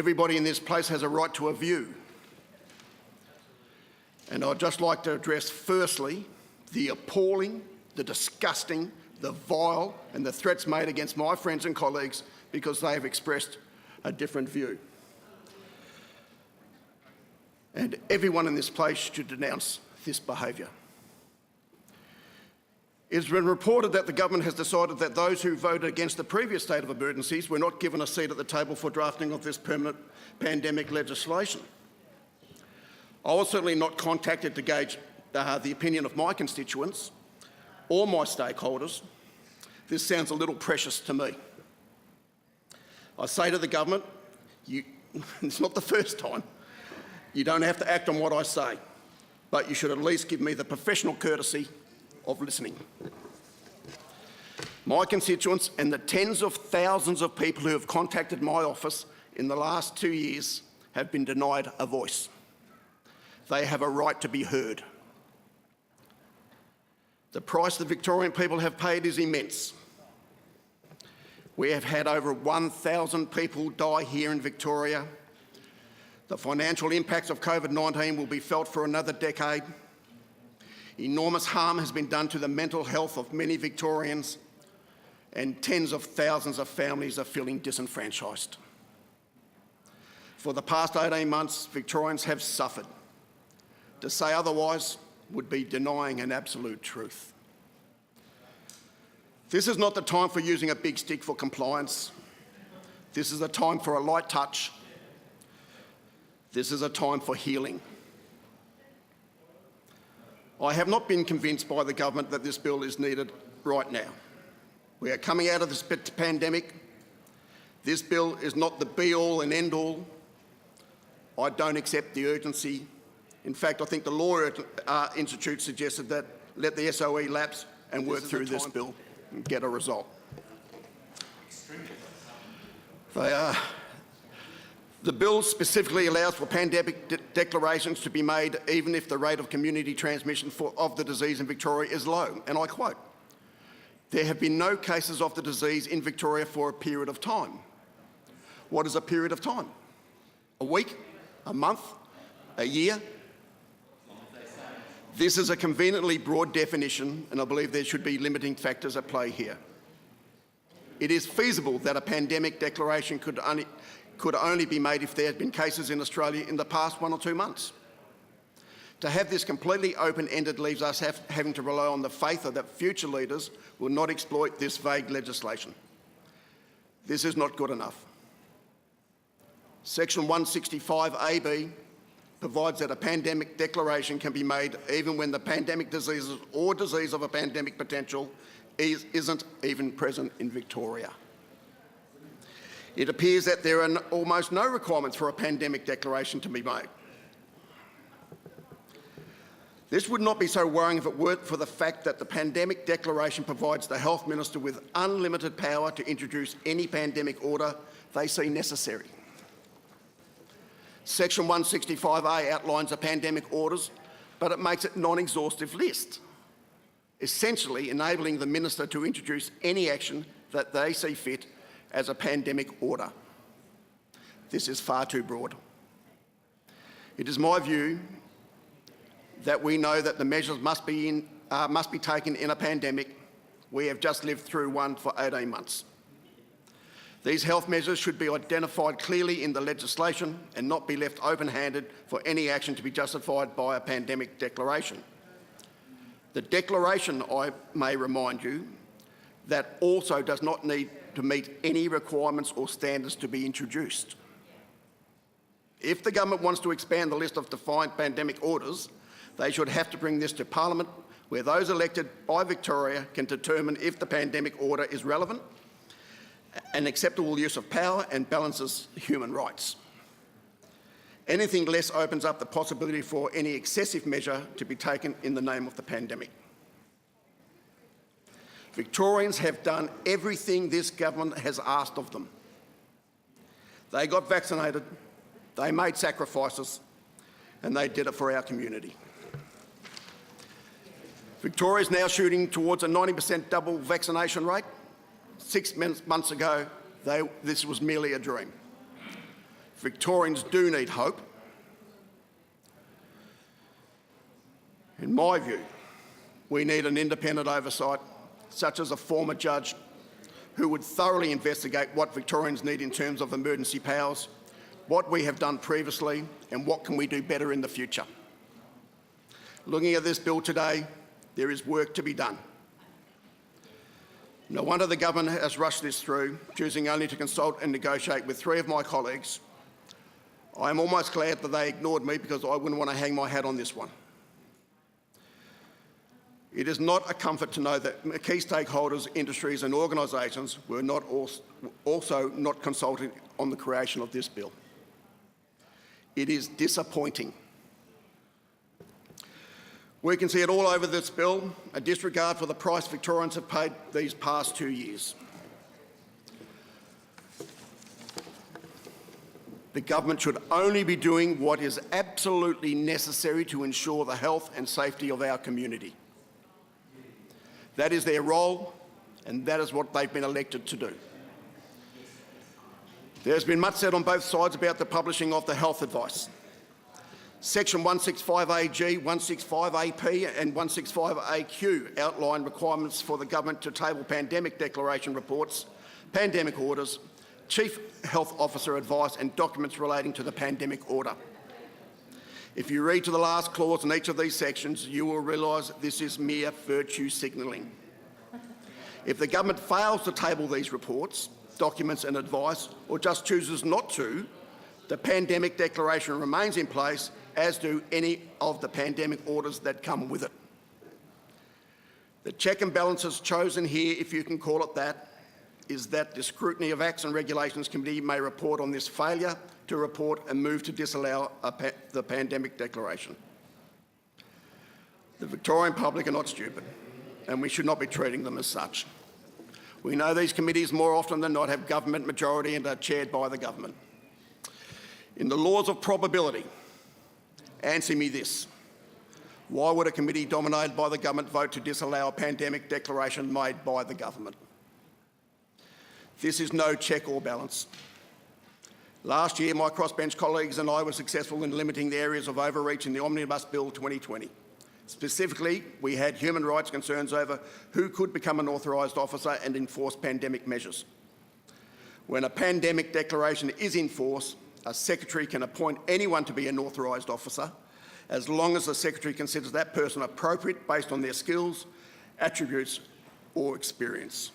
Everybody in this place has a right to a view. And I'd just like to address firstly the appalling, the disgusting, the vile and the threats made against my friends and colleagues because they have expressed a different view. And everyone in this place should denounce this behaviour. It has been reported that the government has decided that those who voted against the previous state of emergencies were not given a seat at the table for drafting of this permanent pandemic legislation. I was certainly not contacted to gauge the opinion of my constituents or my stakeholders. This sounds a little precious to me. I say to the government, it's not the first time, you don't have to act on what I say, but you should at least give me the professional courtesy of listening. My constituents and the tens of thousands of people who have contacted my office in the last 2 years have been denied a voice. They have a right to be heard. The price the Victorian people have paid is immense. We have had over 1,000 people die here in Victoria. The financial impacts of COVID-19 will be felt for another decade. Enormous harm has been done to the mental health of many Victorians, and tens of thousands of families are feeling disenfranchised. For the past 18 months, Victorians have suffered. To say otherwise would be denying an absolute truth. This is not the time for using a big stick for compliance. This is a time for a light touch. This is a time for healing. I have not been convinced by the government that this bill is needed right now. We are coming out of this pandemic. This bill is not the be-all and end-all. I don't accept the urgency. In fact, I think the Law Institute suggested that let the SOE lapse and work through this bill and get a result. The bill specifically allows for pandemic declarations to be made even if the rate of community transmission of the disease in Victoria is low. And I quote, "There have been no cases of the disease in Victoria for a period of time." What is a period of time? A week? A month? A year? This is a conveniently broad definition, and I believe there should be limiting factors at play here. It is feasible that a pandemic declaration could only be made if there had been cases in Australia in the past 1 or 2 months. To have this completely open-ended leaves us having to rely on the faith that future leaders will not exploit this vague legislation. This is not good enough. Section 165AB provides that a pandemic declaration can be made even when the pandemic diseases or disease of a pandemic potential isn't even present in Victoria. It appears that there are almost no requirements for a pandemic declaration to be made. This would not be so worrying if it weren't for the fact that the pandemic declaration provides the Health Minister with unlimited power to introduce any pandemic order they see necessary. Section 165A outlines the pandemic orders, but it makes it a non-exhaustive list, essentially enabling the Minister to introduce any action that they see fit as a pandemic order. This is far too broad. It is my view that we know that the measures must be taken in a pandemic. We have just lived through one for 18 months. These health measures should be identified clearly in the legislation and not be left open-handed for any action to be justified by a pandemic declaration. The declaration, I may remind you, that also does not need to meet any requirements or standards to be introduced. If the government wants to expand the list of defined pandemic orders, they should have to bring this to Parliament, where those elected by Victoria can determine if the pandemic order is relevant, an acceptable use of power and balances human rights. Anything less opens up the possibility for any excessive measure to be taken in the name of the pandemic. Victorians have done everything this government has asked of them. They got vaccinated, they made sacrifices, and they did it for our community. Victoria is now shooting towards a 90% double vaccination rate. 6 months ago, this was merely a dream. Victorians do need hope. In my view, we need an independent oversight, such as a former judge who would thoroughly investigate what Victorians need in terms of emergency powers, what we have done previously, and what can we do better in the future. Looking at this bill today, there is work to be done. No wonder the government has rushed this through, choosing only to consult and negotiate with 3 of my colleagues. I am almost glad that they ignored me, because I wouldn't want to hang my hat on this one. It is not a comfort to know that key stakeholders, industries and organisations were also not consulted on the creation of this bill. It is disappointing. We can see it all over this bill, a disregard for the price Victorians have paid these past 2 years. The government should only be doing what is absolutely necessary to ensure the health and safety of our community. That is their role, and that is what they've been elected to do. There's been much said on both sides about the publishing of the health advice. Section 165AG, 165AP and 165AQ outline requirements for the government to table pandemic declaration reports, pandemic orders, Chief Health Officer advice and documents relating to the pandemic order. If you read to the last clause in each of these sections, you will realise this is mere virtue signalling. If the government fails to table these reports, documents and advice, or just chooses not to, the pandemic declaration remains in place, as do any of the pandemic orders that come with it. The check and balances chosen here, if you can call it that, is that the Scrutiny of Acts and Regulations Committee may report on this failure to report and move to disallow the pandemic declaration. The Victorian public are not stupid, and we should not be treating them as such. We know these committees more often than not have government majority and are chaired by the government. In the laws of probability, answer me this: why would a committee dominated by the government vote to disallow a pandemic declaration made by the government? This is no check or balance. Last year, my crossbench colleagues and I were successful in limiting the areas of overreach in the Omnibus Bill 2020. Specifically, we had human rights concerns over who could become an authorised officer and enforce pandemic measures. When a pandemic declaration is in force, a secretary can appoint anyone to be an authorised officer, as long as the secretary considers that person appropriate based on their skills, attributes or experience.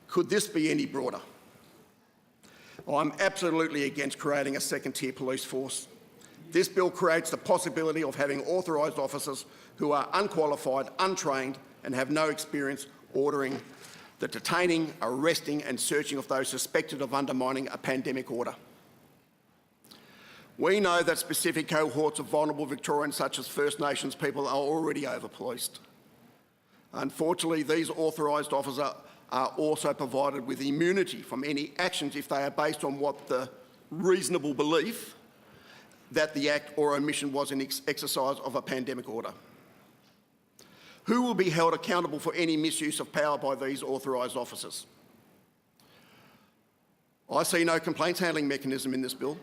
Could this be any broader? I'm absolutely against creating a second-tier police force. This bill creates the possibility of having authorised officers who are unqualified, untrained and have no experience ordering the detaining, arresting and searching of those suspected of undermining a pandemic order. We know that specific cohorts of vulnerable Victorians, such as First Nations people, are already over-policed. Unfortunately, these authorised officers are also provided with immunity from any actions if they are based on what the reasonable belief that the act or omission was in exercise of a pandemic order. Who will be held accountable for any misuse of power by these authorised officers? I see no complaints handling mechanism in this bill.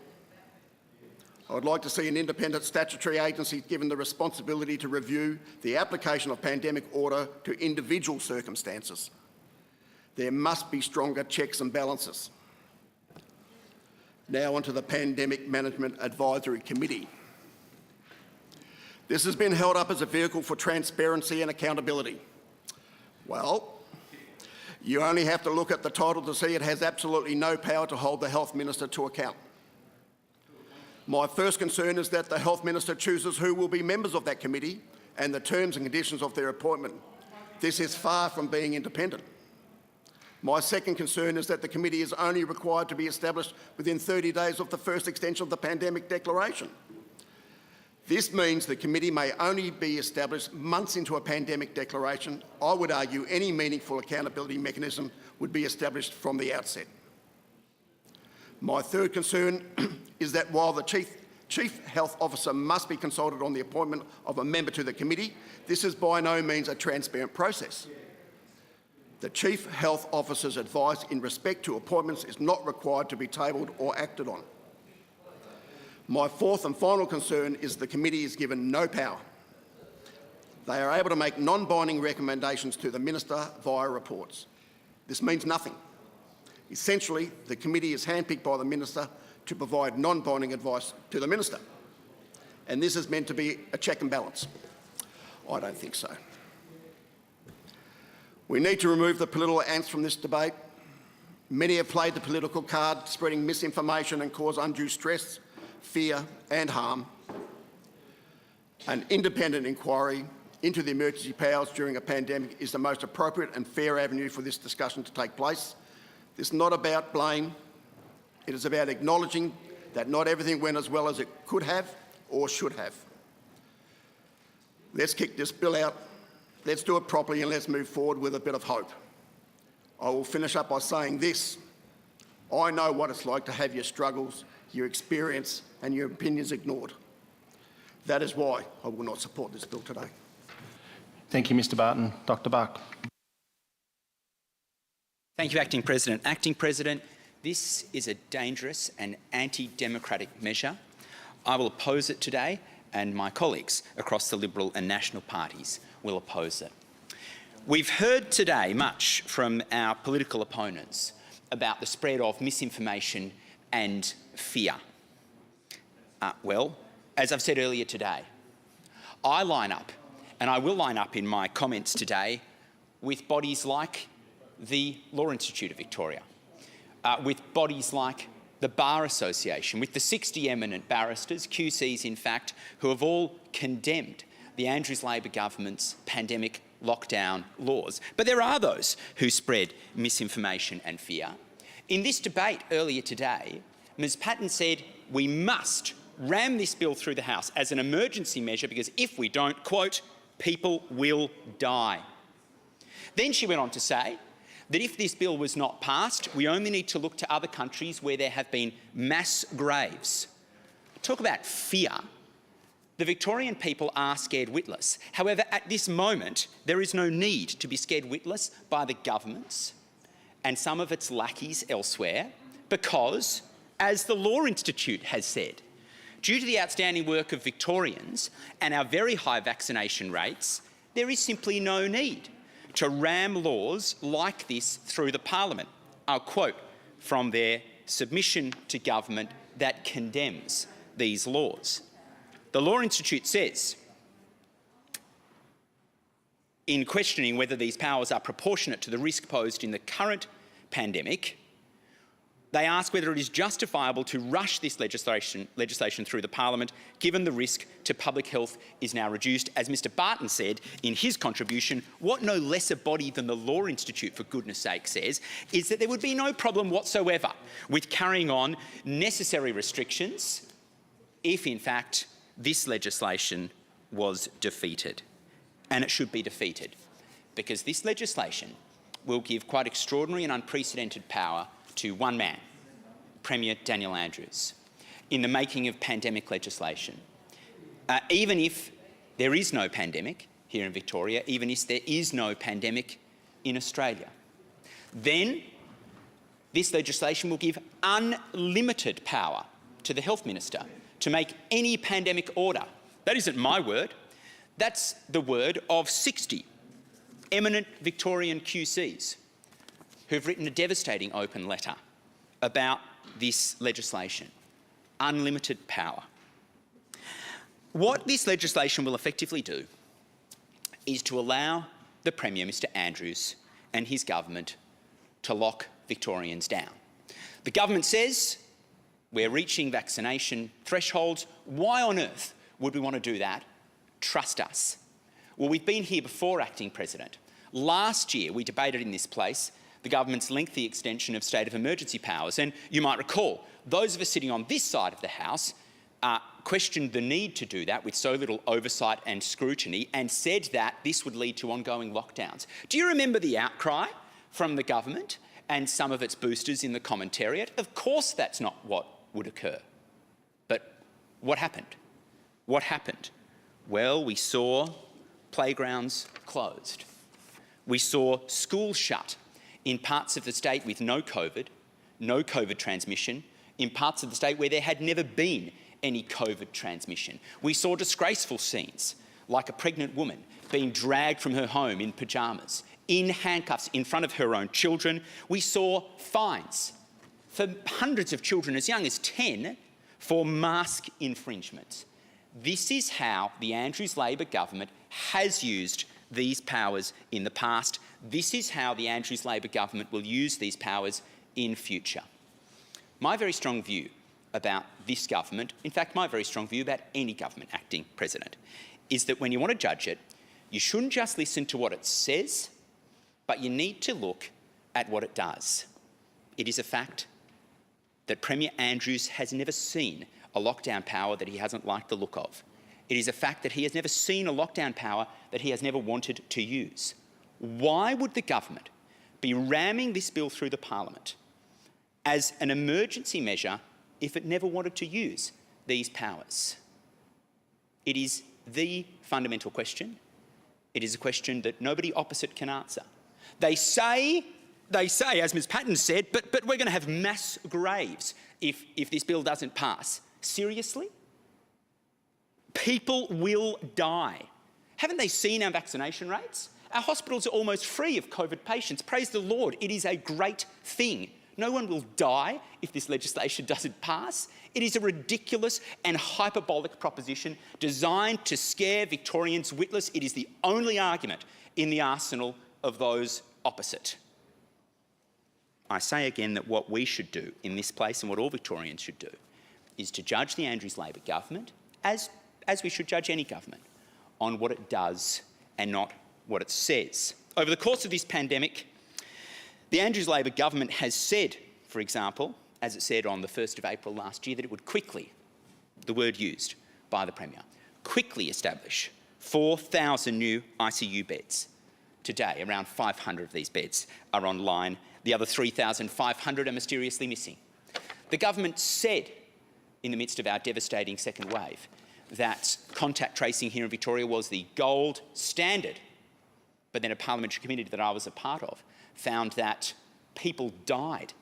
I would like to see an independent statutory agency given the responsibility to review the application of pandemic order to individual circumstances. There must be stronger checks and balances. Now onto the Pandemic Management Advisory Committee. This has been held up as a vehicle for transparency and accountability. Well, you only have to look at the title to see it has absolutely no power to hold the Health Minister to account. My first concern is that the Health Minister chooses who will be members of that committee and the terms and conditions of their appointment. This is far from being independent. My second concern is that the committee is only required to be established within 30 days of the first extension of the pandemic declaration. This means the committee may only be established months into a pandemic declaration. I would argue any meaningful accountability mechanism would be established from the outset. My third concern is that while the Chief Health Officer must be consulted on the appointment of a member to the committee, this is by no means a transparent process. The Chief Health Officer's advice in respect to appointments is not required to be tabled or acted on. My fourth and final concern is the committee is given no power. They are able to make non-binding recommendations to the Minister via reports. This means nothing. Essentially, the committee is handpicked by the Minister to provide non-binding advice to the Minister. And this is meant to be a check and balance. I don't think so. We need to remove the political angst from this debate. Many have played the political card, spreading misinformation and cause undue stress, fear and harm. An independent inquiry into the emergency powers during a pandemic is the most appropriate and fair avenue for this discussion to take place. This is not about blame. It is about acknowledging that not everything went as well as it could have or should have. Let's kick this bill out. Let's do it properly and let's move forward with a bit of hope. I will finish up by saying this. I know what it's like to have your struggles, your experience and your opinions ignored. That is why I will not support this bill today. Thank you, Mr Barton. Dr Buck. Thank you, Acting President. Acting President, this is a dangerous and anti-democratic measure. I will oppose it today, and my colleagues across the Liberal and National parties will oppose it. We've heard today much from our political opponents about the spread of misinformation and fear. Well, as I've said earlier today, I line up, and I will line up in my comments today, with bodies like the Law Institute of Victoria, with bodies like the Bar Association, with the 60 eminent barristers, QCs in fact, who have all condemned the Andrews Labor government's pandemic lockdown laws. But there are those who spread misinformation and fear. In this debate earlier today, Ms Patten said we must ram this bill through the House as an emergency measure because if we don't, quote, people will die. Then she went on to say that if this bill was not passed, we only need to look to other countries where there have been mass graves. Talk about fear. The Victorian people are scared witless. However, at this moment, there is no need to be scared witless by the governments and some of its lackeys elsewhere because, as the Law Institute has said, due to the outstanding work of Victorians and our very high vaccination rates, there is simply no need to ram laws like this through the Parliament. I'll quote from their submission to government that condemns these laws. The Law Institute says, in questioning whether these powers are proportionate to the risk posed in the current pandemic, they ask whether it is justifiable to rush this legislation through the Parliament, given the risk to public health is now reduced. As Mr Barton said in his contribution, what no lesser body than the Law Institute, for goodness sake, says is that there would be no problem whatsoever with carrying on necessary restrictions if, in fact, this legislation was defeated. And it should be defeated, because this legislation will give quite extraordinary and unprecedented power to one man, Premier Daniel Andrews, in the making of pandemic legislation. Even if there is no pandemic here in Victoria, even if there is no pandemic in Australia, then this legislation will give unlimited power to the Health Minister to make any pandemic order. That isn't my word, that's the word of 60 eminent Victorian QCs who've written a devastating open letter about this legislation. Unlimited power. What this legislation will effectively do is to allow the Premier, Mr Andrews, and his government to lock Victorians down. The government says we're reaching vaccination thresholds. Why on earth would we want to do that? Trust us. Well, we've been here before, Acting President. Last year, we debated in this place the government's lengthy extension of state of emergency powers. And you might recall, those of us sitting on this side of the House questioned the need to do that with so little oversight and scrutiny and said that this would lead to ongoing lockdowns. Do you remember the outcry from the government and some of its boosters in the commentariat? Of course that's not what would occur. But what happened? What happened? Well, we saw playgrounds closed. We saw schools shut in parts of the state with no COVID transmission, in parts of the state where there had never been any COVID transmission. We saw disgraceful scenes, like a pregnant woman being dragged from her home in pyjamas, in handcuffs in front of her own children. We saw fines for hundreds of children as young as 10 for mask infringements. This is how the Andrews Labor government has used these powers in the past. This is how the Andrews Labor government will use these powers in future. My very strong view about this government, in fact, my very strong view about any government acting president, is that when you want to judge it, you shouldn't just listen to what it says, but you need to look at what it does. It is a fact that Premier Andrews has never seen a lockdown power that he hasn't liked the look of. It is a fact that he has never seen a lockdown power that he has never wanted to use. Why would the government be ramming this bill through the Parliament as an emergency measure if it never wanted to use these powers? It is the fundamental question. It is a question that nobody opposite can answer. They say, as Ms Patten said, but we're going to have mass graves if this bill doesn't pass. Seriously? People will die. Haven't they seen our vaccination rates? Our hospitals are almost free of COVID patients. Praise the Lord, it is a great thing. No one will die if this legislation doesn't pass. It is a ridiculous and hyperbolic proposition designed to scare Victorians witless. It is the only argument in the arsenal of those opposite. I say again that what we should do in this place, and what all Victorians should do, is to judge the Andrews Labor government, as we should judge any government, on what it does and not what it says. Over the course of this pandemic, the Andrews Labor government has said, for example, as it said on the 1st of April last year, that it would quickly, the word used by the Premier, quickly establish 4,000 new ICU beds. Today, around 500 of these beds are online. The other 3,500 are mysteriously missing. The government said, in the midst of our devastating second wave, that contact tracing here in Victoria was the gold standard. But then a parliamentary committee that I was a part of found that people died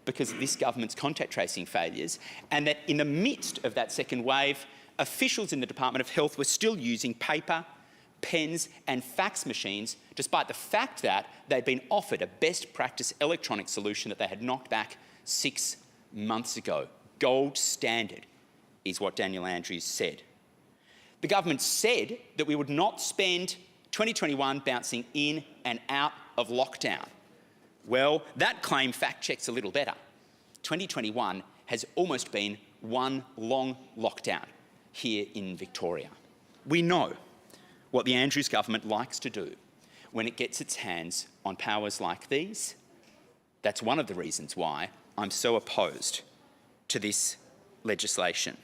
because of this government's contact tracing failures, and that in the midst of that second wave, officials in the Department of Health were still using paper, pens and fax machines, despite the fact that they'd been offered a best practice electronic solution that they had knocked back 6 months ago. Gold standard is what Daniel Andrews said. The government said that we would not spend 2021 bouncing in and out of lockdown. Well, that claim fact checks a little better. 2021 has almost been one long lockdown here in Victoria. We know what the Andrews government likes to do when it gets its hands on powers like these. That's one of the reasons why I'm so opposed to this legislation.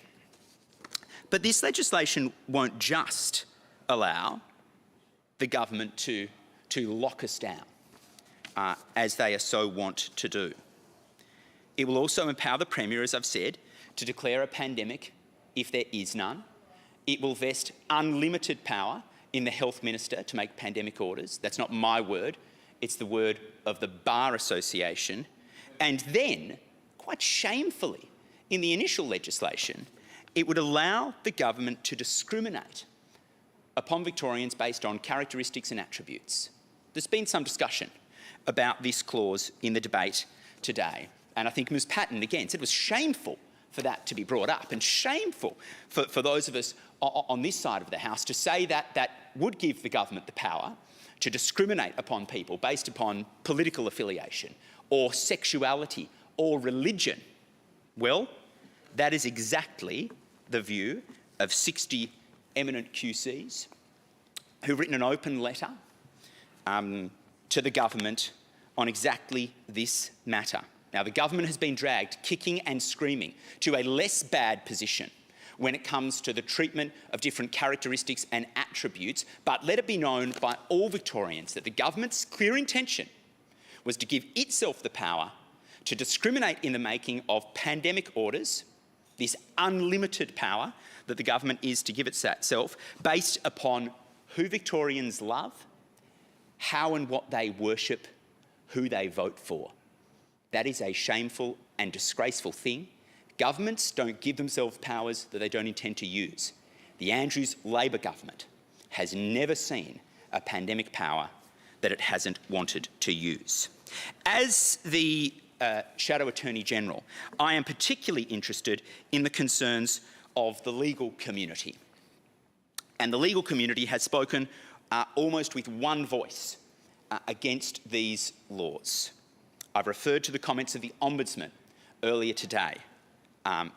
But this legislation won't just allow the government to lock us down, as they are so wont to do. It will also empower the Premier, as I've said, to declare a pandemic if there is none. It will vest unlimited power in the Health Minister to make pandemic orders. That's not my word, it's the word of the Bar Association. And then, quite shamefully, in the initial legislation, it would allow the government to discriminate upon Victorians based on characteristics and attributes. There's been some discussion about this clause in the debate today, and I think Ms Patten again said it was shameful for that to be brought up, and shameful for those of us on this side of the House to say that that would give the government the power to discriminate upon people based upon political affiliation or sexuality or religion. Well, that is exactly the view of 60 eminent QCs who've written an open letter to the government on exactly this matter. Now, the government has been dragged kicking and screaming to a less bad position when it comes to the treatment of different characteristics and attributes, but let it be known by all Victorians that the government's clear intention was to give itself the power to discriminate in the making of pandemic orders, this unlimited power that the government is to give itself based upon who Victorians love, how and what they worship, who they vote for. That is a shameful and disgraceful thing. Governments don't give themselves powers that they don't intend to use. The Andrews Labor government has never seen a pandemic power that it hasn't wanted to use. As the Shadow Attorney General, I am particularly interested in the concerns of the legal community. And the legal community has spoken almost with one voice against these laws. I've referred to the comments of the Ombudsman earlier today,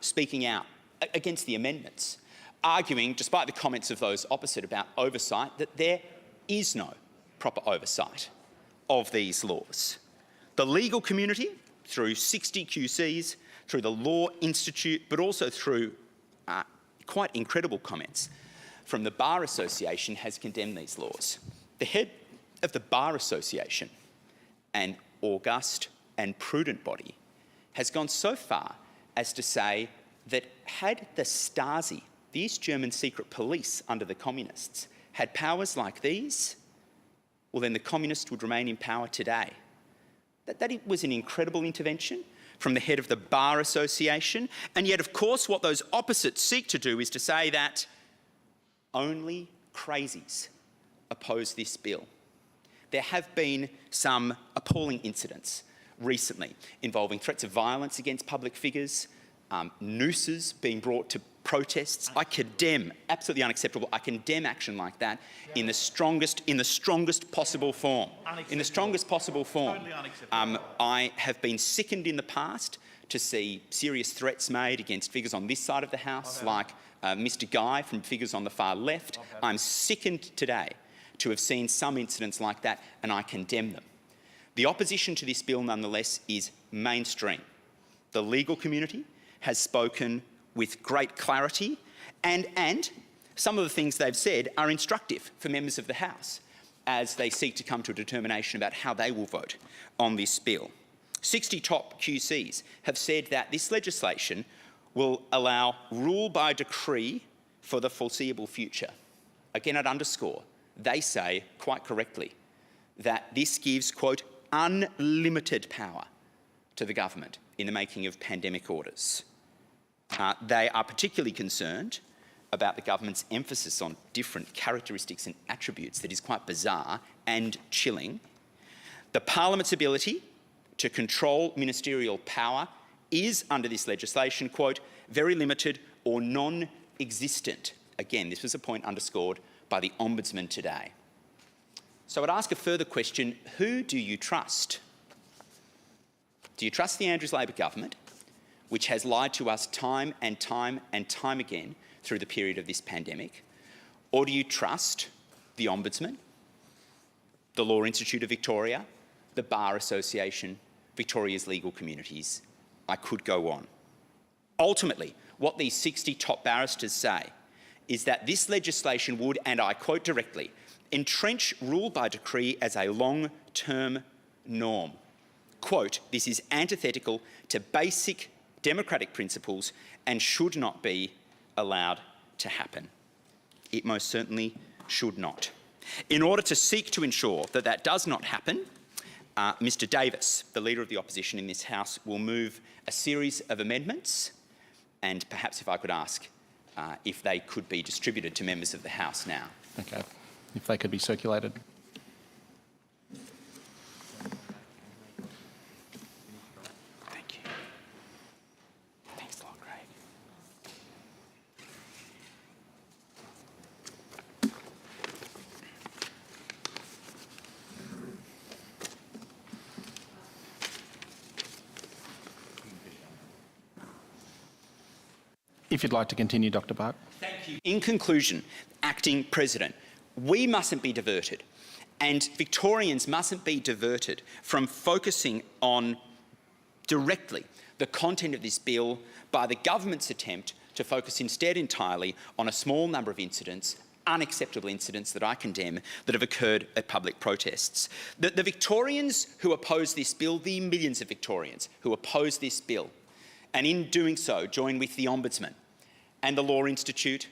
speaking out against the amendments, arguing, despite the comments of those opposite about oversight, that there is no proper oversight of these laws. The legal community, through 60 QCs, through the Law Institute, but also through quite incredible comments from the Bar Association, has condemned these laws. The head of the Bar Association, an august and prudent body, has gone so far as to say that had the Stasi, the East German secret police under the communists, had powers like these, well, then the communists would remain in power today. That was an incredible intervention from the head of the Bar Association. And yet, of course, what those opposites seek to do is to say that only crazies oppose this bill. There have been some appalling incidents recently involving threats of violence against public figures, nooses being brought to protests. I condemn, absolutely unacceptable, I condemn action like that in the strongest possible form. In the strongest possible form. Totally unacceptable. I have been sickened in the past to see serious threats made against figures on this side of the House, like Mr Guy from figures on the far left. I'm sickened today to have seen some incidents like that, and I condemn them. The opposition to this bill, nonetheless, is mainstream. The legal community has spoken with great clarity, and some of the things they've said are instructive for members of the House as they seek to come to a determination about how they will vote on this bill. 60 top QCs have said that this legislation will allow rule by decree for the foreseeable future. Again, I'd underscore, they say, quite correctly, that this gives, quote, unlimited power to the government in the making of pandemic orders. They are particularly concerned about the government's emphasis on different characteristics and attributes that is quite bizarre and chilling. The Parliament's ability to control ministerial power is, under this legislation, quote, very limited or non-existent. Again, this was a point underscored by the Ombudsman today. So I'd ask a further question: who do you trust? Do you trust the Andrews Labor government, which has lied to us time and time and time again through the period of this pandemic? Or do you trust the Ombudsman, the Law Institute of Victoria, the Bar Association, Victoria's legal communities? I could go on. Ultimately, what these 60 top barristers say is that this legislation would, and I quote directly, entrench rule by decree as a long-term norm. Quote, this is antithetical to basic democratic principles and should not be allowed to happen. It most certainly should not. In order to seek to ensure that that does not happen, Mr Davis, the Leader of the Opposition in this House, will move a series of amendments, and perhaps if I could ask if they could be distributed to members of the House now. Okay. If they could be circulated. Thank you. Thanks a lot, Craig. If you'd like to continue, Dr. Bark. Thank you. In conclusion, Acting President, we mustn't be diverted, and Victorians mustn't be diverted from focusing on directly the content of this bill by the government's attempt to focus instead entirely on a small number of incidents, unacceptable incidents that I condemn, that have occurred at public protests. The Victorians who oppose this bill, the millions of Victorians who oppose this bill, and in doing so join with the Ombudsman and the Law Institute,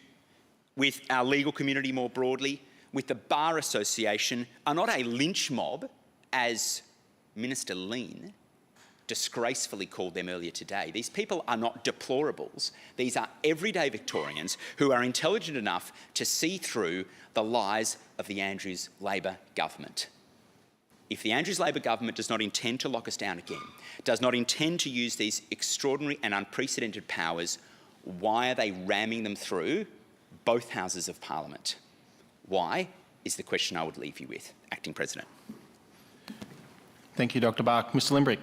with our legal community more broadly, with the Bar Association, are not a lynch mob, as Minister Lean disgracefully called them earlier today. These people are not deplorables. These are everyday Victorians who are intelligent enough to see through the lies of the Andrews Labor government. If the Andrews Labor government does not intend to lock us down again, does not intend to use these extraordinary and unprecedented powers, why are they ramming them through both houses of Parliament? Why is the question I would leave you with, Acting President. Thank you, Dr Bark. Mr Limbrick.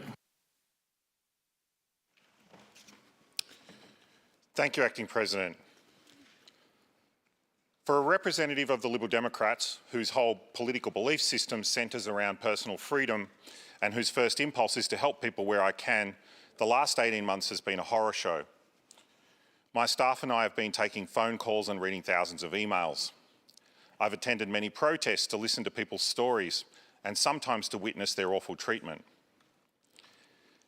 Thank you, Acting President. For a representative of the Liberal Democrats, whose whole political belief system centres around personal freedom and whose first impulse is to help people where I can, the last 18 months has been a horror show. My staff and I have been taking phone calls and reading thousands of emails. I've attended many protests to listen to people's stories and sometimes to witness their awful treatment.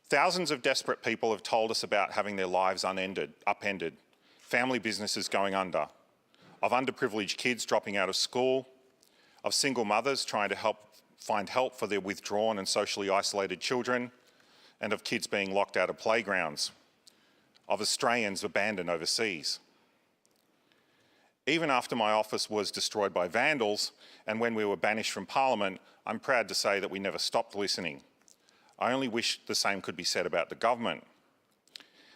Thousands of desperate people have told us about having their lives upended, family businesses going under, of underprivileged kids dropping out of school, of single mothers trying to find help for their withdrawn and socially isolated children, and of kids being locked out of playgrounds, of Australians abandoned overseas. Even after my office was destroyed by vandals and when we were banished from Parliament, I'm proud to say that we never stopped listening. I only wish the same could be said about the government.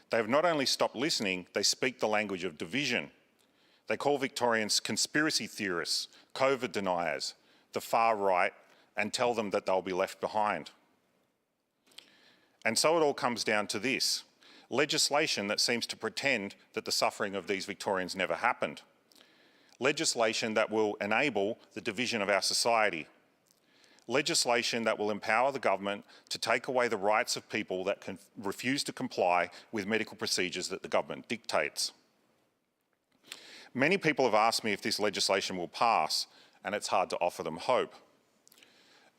They have not only stopped listening, they speak the language of division. They call Victorians conspiracy theorists, COVID deniers, the far right, and tell them that they'll be left behind. And so it all comes down to this: legislation that seems to pretend that the suffering of these Victorians never happened. Legislation that will enable the division of our society. Legislation that will empower the government to take away the rights of people that can refuse to comply with medical procedures that the government dictates. Many people have asked me if this legislation will pass, and it's hard to offer them hope.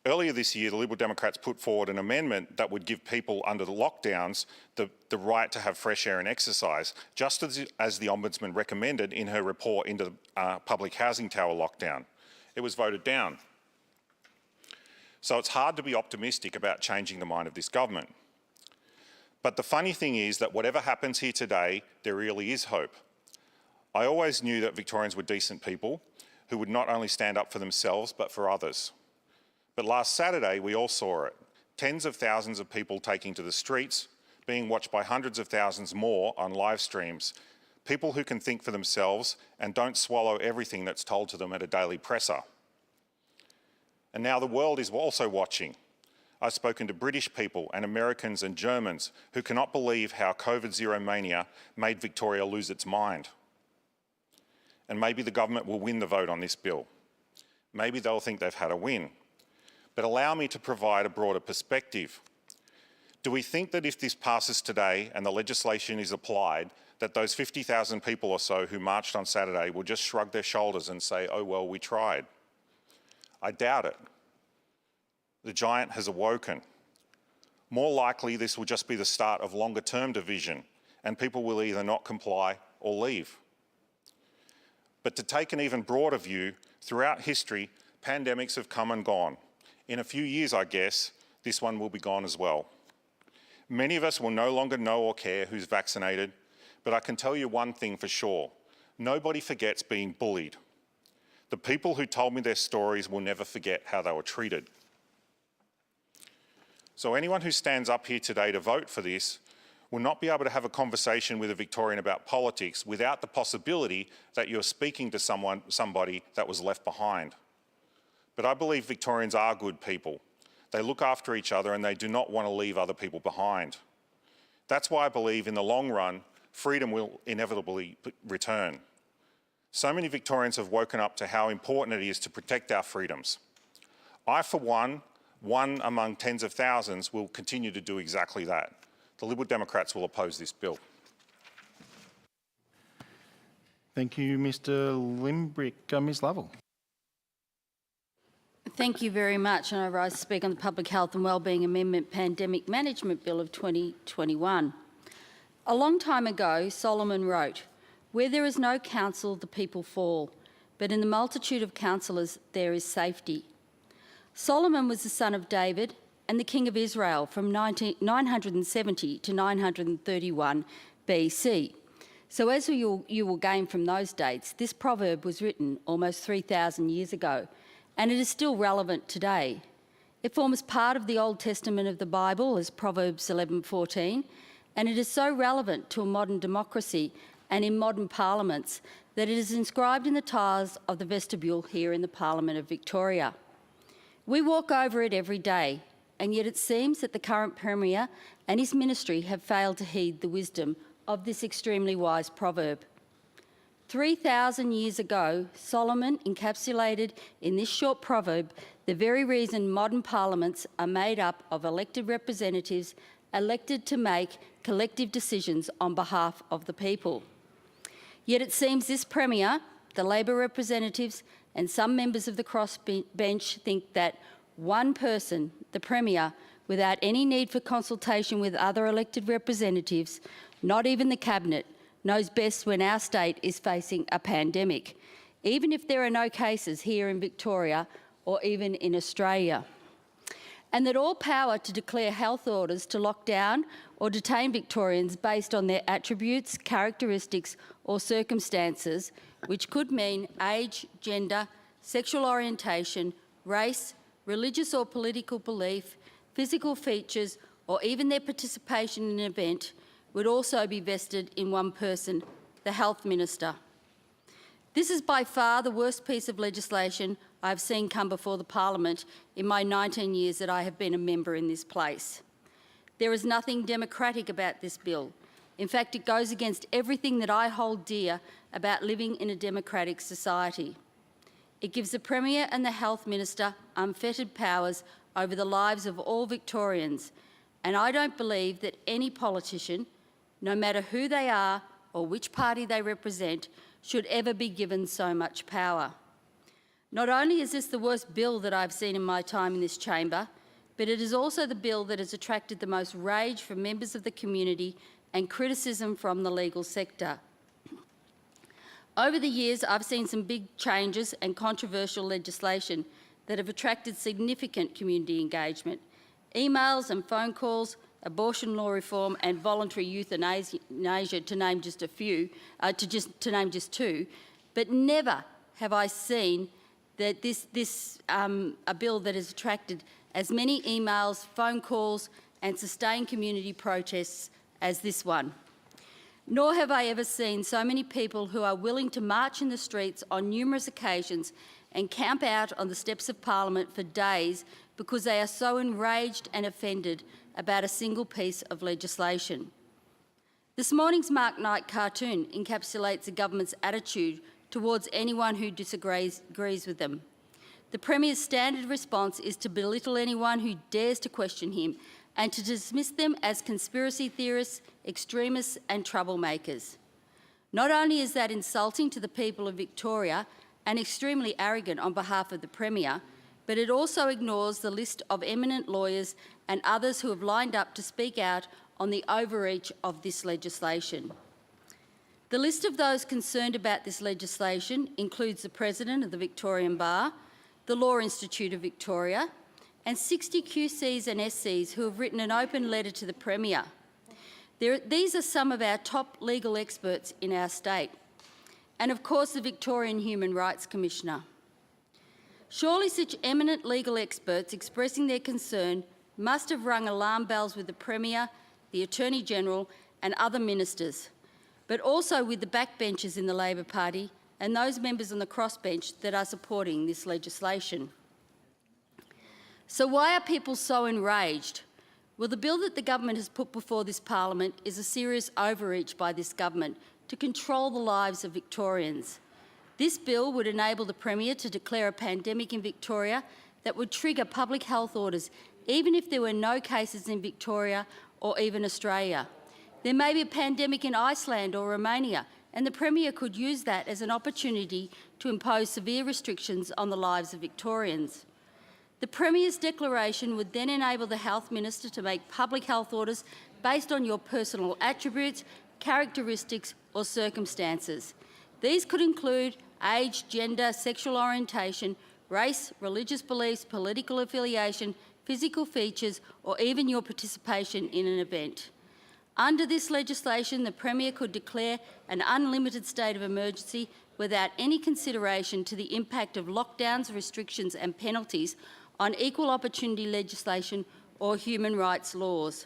Earlier this year, the Liberal Democrats put forward an amendment that would give people under the lockdowns the right to have fresh air and exercise, just as the Ombudsman recommended in her report into the public housing tower lockdown. It was voted down. So it's hard to be optimistic about changing the mind of this government. But the funny thing is that whatever happens here today, there really is hope. I always knew that Victorians were decent people who would not only stand up for themselves, but for others. But last Saturday, we all saw it. Tens of thousands of people taking to the streets, being watched by hundreds of thousands more on live streams. People who can think for themselves and don't swallow everything that's told to them at a daily presser. And now the world is also watching. I've spoken to British people and Americans and Germans who cannot believe how COVID zero mania made Victoria lose its mind. And maybe the government will win the vote on this bill. Maybe they'll think they've had a win. But allow me to provide a broader perspective. Do we think that if this passes today and the legislation is applied, that those 50,000 people or so who marched on Saturday will just shrug their shoulders and say, oh well, we tried? I doubt it. The giant has awoken. More likely, this will just be the start of longer-term division, and people will either not comply or leave. But to take an even broader view, throughout history, pandemics have come and gone. In a few years, I guess, this one will be gone as well. Many of us will no longer know or care who's vaccinated, but I can tell you one thing for sure. Nobody forgets being bullied. The people who told me their stories will never forget how they were treated. So anyone who stands up here today to vote for this will not be able to have a conversation with a Victorian about politics without the possibility that you're speaking to somebody that was left behind. But I believe Victorians are good people. They look after each other and they do not want to leave other people behind. That's why I believe in the long run, freedom will inevitably return. So many Victorians have woken up to how important it is to protect our freedoms. I, for one among tens of thousands, will continue to do exactly that. The Liberal Democrats will oppose this bill. Thank you, Mr Limbrick. Ms Lovell. Thank you very much. And I rise to speak on the Public Health and Wellbeing Amendment Pandemic Management Bill of 2021. A long time ago, Solomon wrote, "Where there is no counsel, the people fall, but in the multitude of counsellors there is safety." Solomon was the son of David and the King of Israel from 970 to 931 BC. So as you will gain from those dates, this proverb was written almost 3,000 years ago, and it is still relevant today. It forms part of the Old Testament of the Bible as Proverbs 11:14, and it is so relevant to a modern democracy and in modern parliaments that it is inscribed in the tiles of the vestibule here in the Parliament of Victoria. We walk over it every day, and yet it seems that the current Premier and his ministry have failed to heed the wisdom of this extremely wise proverb. 3,000 years ago, Solomon encapsulated in this short proverb the very reason modern parliaments are made up of elected representatives elected to make collective decisions on behalf of the people. Yet it seems this Premier, the Labor representatives and some members of the crossbench think that one person, the Premier, without any need for consultation with other elected representatives, not even the Cabinet, knows best when our state is facing a pandemic, even if there are no cases here in Victoria or even in Australia. And that all power to declare health orders to lock down or detain Victorians based on their attributes, characteristics or circumstances, which could mean age, gender, sexual orientation, race, religious or political belief, physical features or even their participation in an event, would also be vested in one person, the Health Minister. This is by far the worst piece of legislation I've seen come before the Parliament in my 19 years that I have been a member in this place. There is nothing democratic about this bill. In fact, it goes against everything that I hold dear about living in a democratic society. It gives the Premier and the Health Minister unfettered powers over the lives of all Victorians, and I don't believe that any politician, no matter who they are or which party they represent, should ever be given so much power. Not only is this the worst bill that I've seen in my time in this chamber, but it is also the bill that has attracted the most rage from members of the community and criticism from the legal sector. Over the years, I've seen some big changes and controversial legislation that have attracted significant community engagement. Emails and phone calls, abortion law reform and voluntary euthanasia, to name just a few, to name just two, but never have I seen that a bill that has attracted as many emails, phone calls and sustained community protests as this one. Nor have I ever seen so many people who are willing to march in the streets on numerous occasions and camp out on the steps of Parliament for days because they are so enraged and offended about a single piece of legislation. This morning's Mark Knight cartoon encapsulates the government's attitude towards anyone who disagrees with them. The Premier's standard response is to belittle anyone who dares to question him and to dismiss them as conspiracy theorists, extremists and troublemakers. Not only is that insulting to the people of Victoria and extremely arrogant on behalf of the Premier, but it also ignores the list of eminent lawyers and others who have lined up to speak out on the overreach of this legislation. The list of those concerned about this legislation includes the President of the Victorian Bar, the Law Institute of Victoria, and 60 QCs and SCs who have written an open letter to the Premier. These are some of our top legal experts in our state, and of course the Victorian Human Rights Commissioner. Surely such eminent legal experts expressing their concern must have rung alarm bells with the Premier, the Attorney-General and other ministers, but also with the backbenchers in the Labor Party and those members on the crossbench that are supporting this legislation. So why are people so enraged? Well, the bill that the government has put before this Parliament is a serious overreach by this government to control the lives of Victorians. This bill would enable the Premier to declare a pandemic in Victoria that would trigger public health orders, even if there were no cases in Victoria or even Australia. There may be a pandemic in Iceland or Romania, and the Premier could use that as an opportunity to impose severe restrictions on the lives of Victorians. The Premier's declaration would then enable the Health Minister to make public health orders based on your personal attributes, characteristics or circumstances. These could include age, gender, sexual orientation, race, religious beliefs, political affiliation, physical features, or even your participation in an event. Under this legislation, the Premier could declare an unlimited state of emergency without any consideration to the impact of lockdowns, restrictions and penalties on equal opportunity legislation or human rights laws.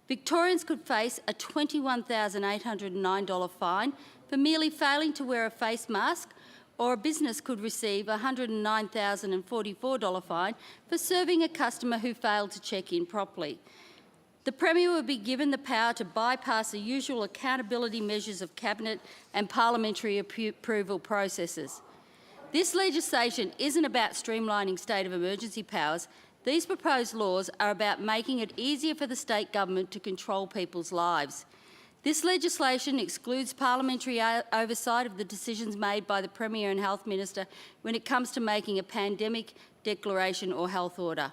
Victorians could face a $21,809 fine for merely failing to wear a face mask, or a business could receive a $109,044 fine for serving a customer who failed to check in properly. The Premier would be given the power to bypass the usual accountability measures of Cabinet and parliamentary approval processes. This legislation isn't about streamlining state of emergency powers. These proposed laws are about making it easier for the state government to control people's lives. This legislation excludes parliamentary oversight of the decisions made by the Premier and Health Minister when it comes to making a pandemic declaration or health order.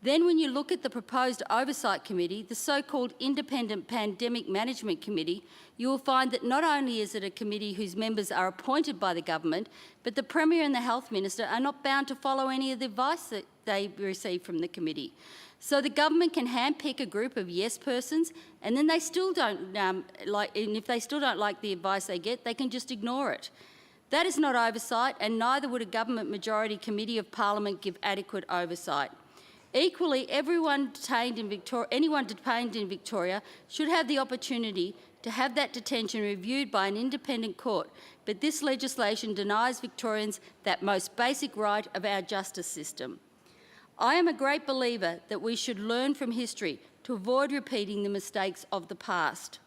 Then when you look at the proposed Oversight Committee, the so-called Independent Pandemic Management Committee, you will find that not only is it a committee whose members are appointed by the government, but the Premier and the Health Minister are not bound to follow any of the advice that they receive from the committee. So the government can handpick a group of yes persons, and then they still don't and if they still don't like the advice they get, they can just ignore it. That is not oversight, and neither would a government majority committee of Parliament give adequate oversight. Equally, anyone detained in Victoria should have the opportunity to have that detention reviewed by an independent court, but this legislation denies Victorians that most basic right of our justice system. I am a great believer that we should learn from history to avoid repeating the mistakes of the past.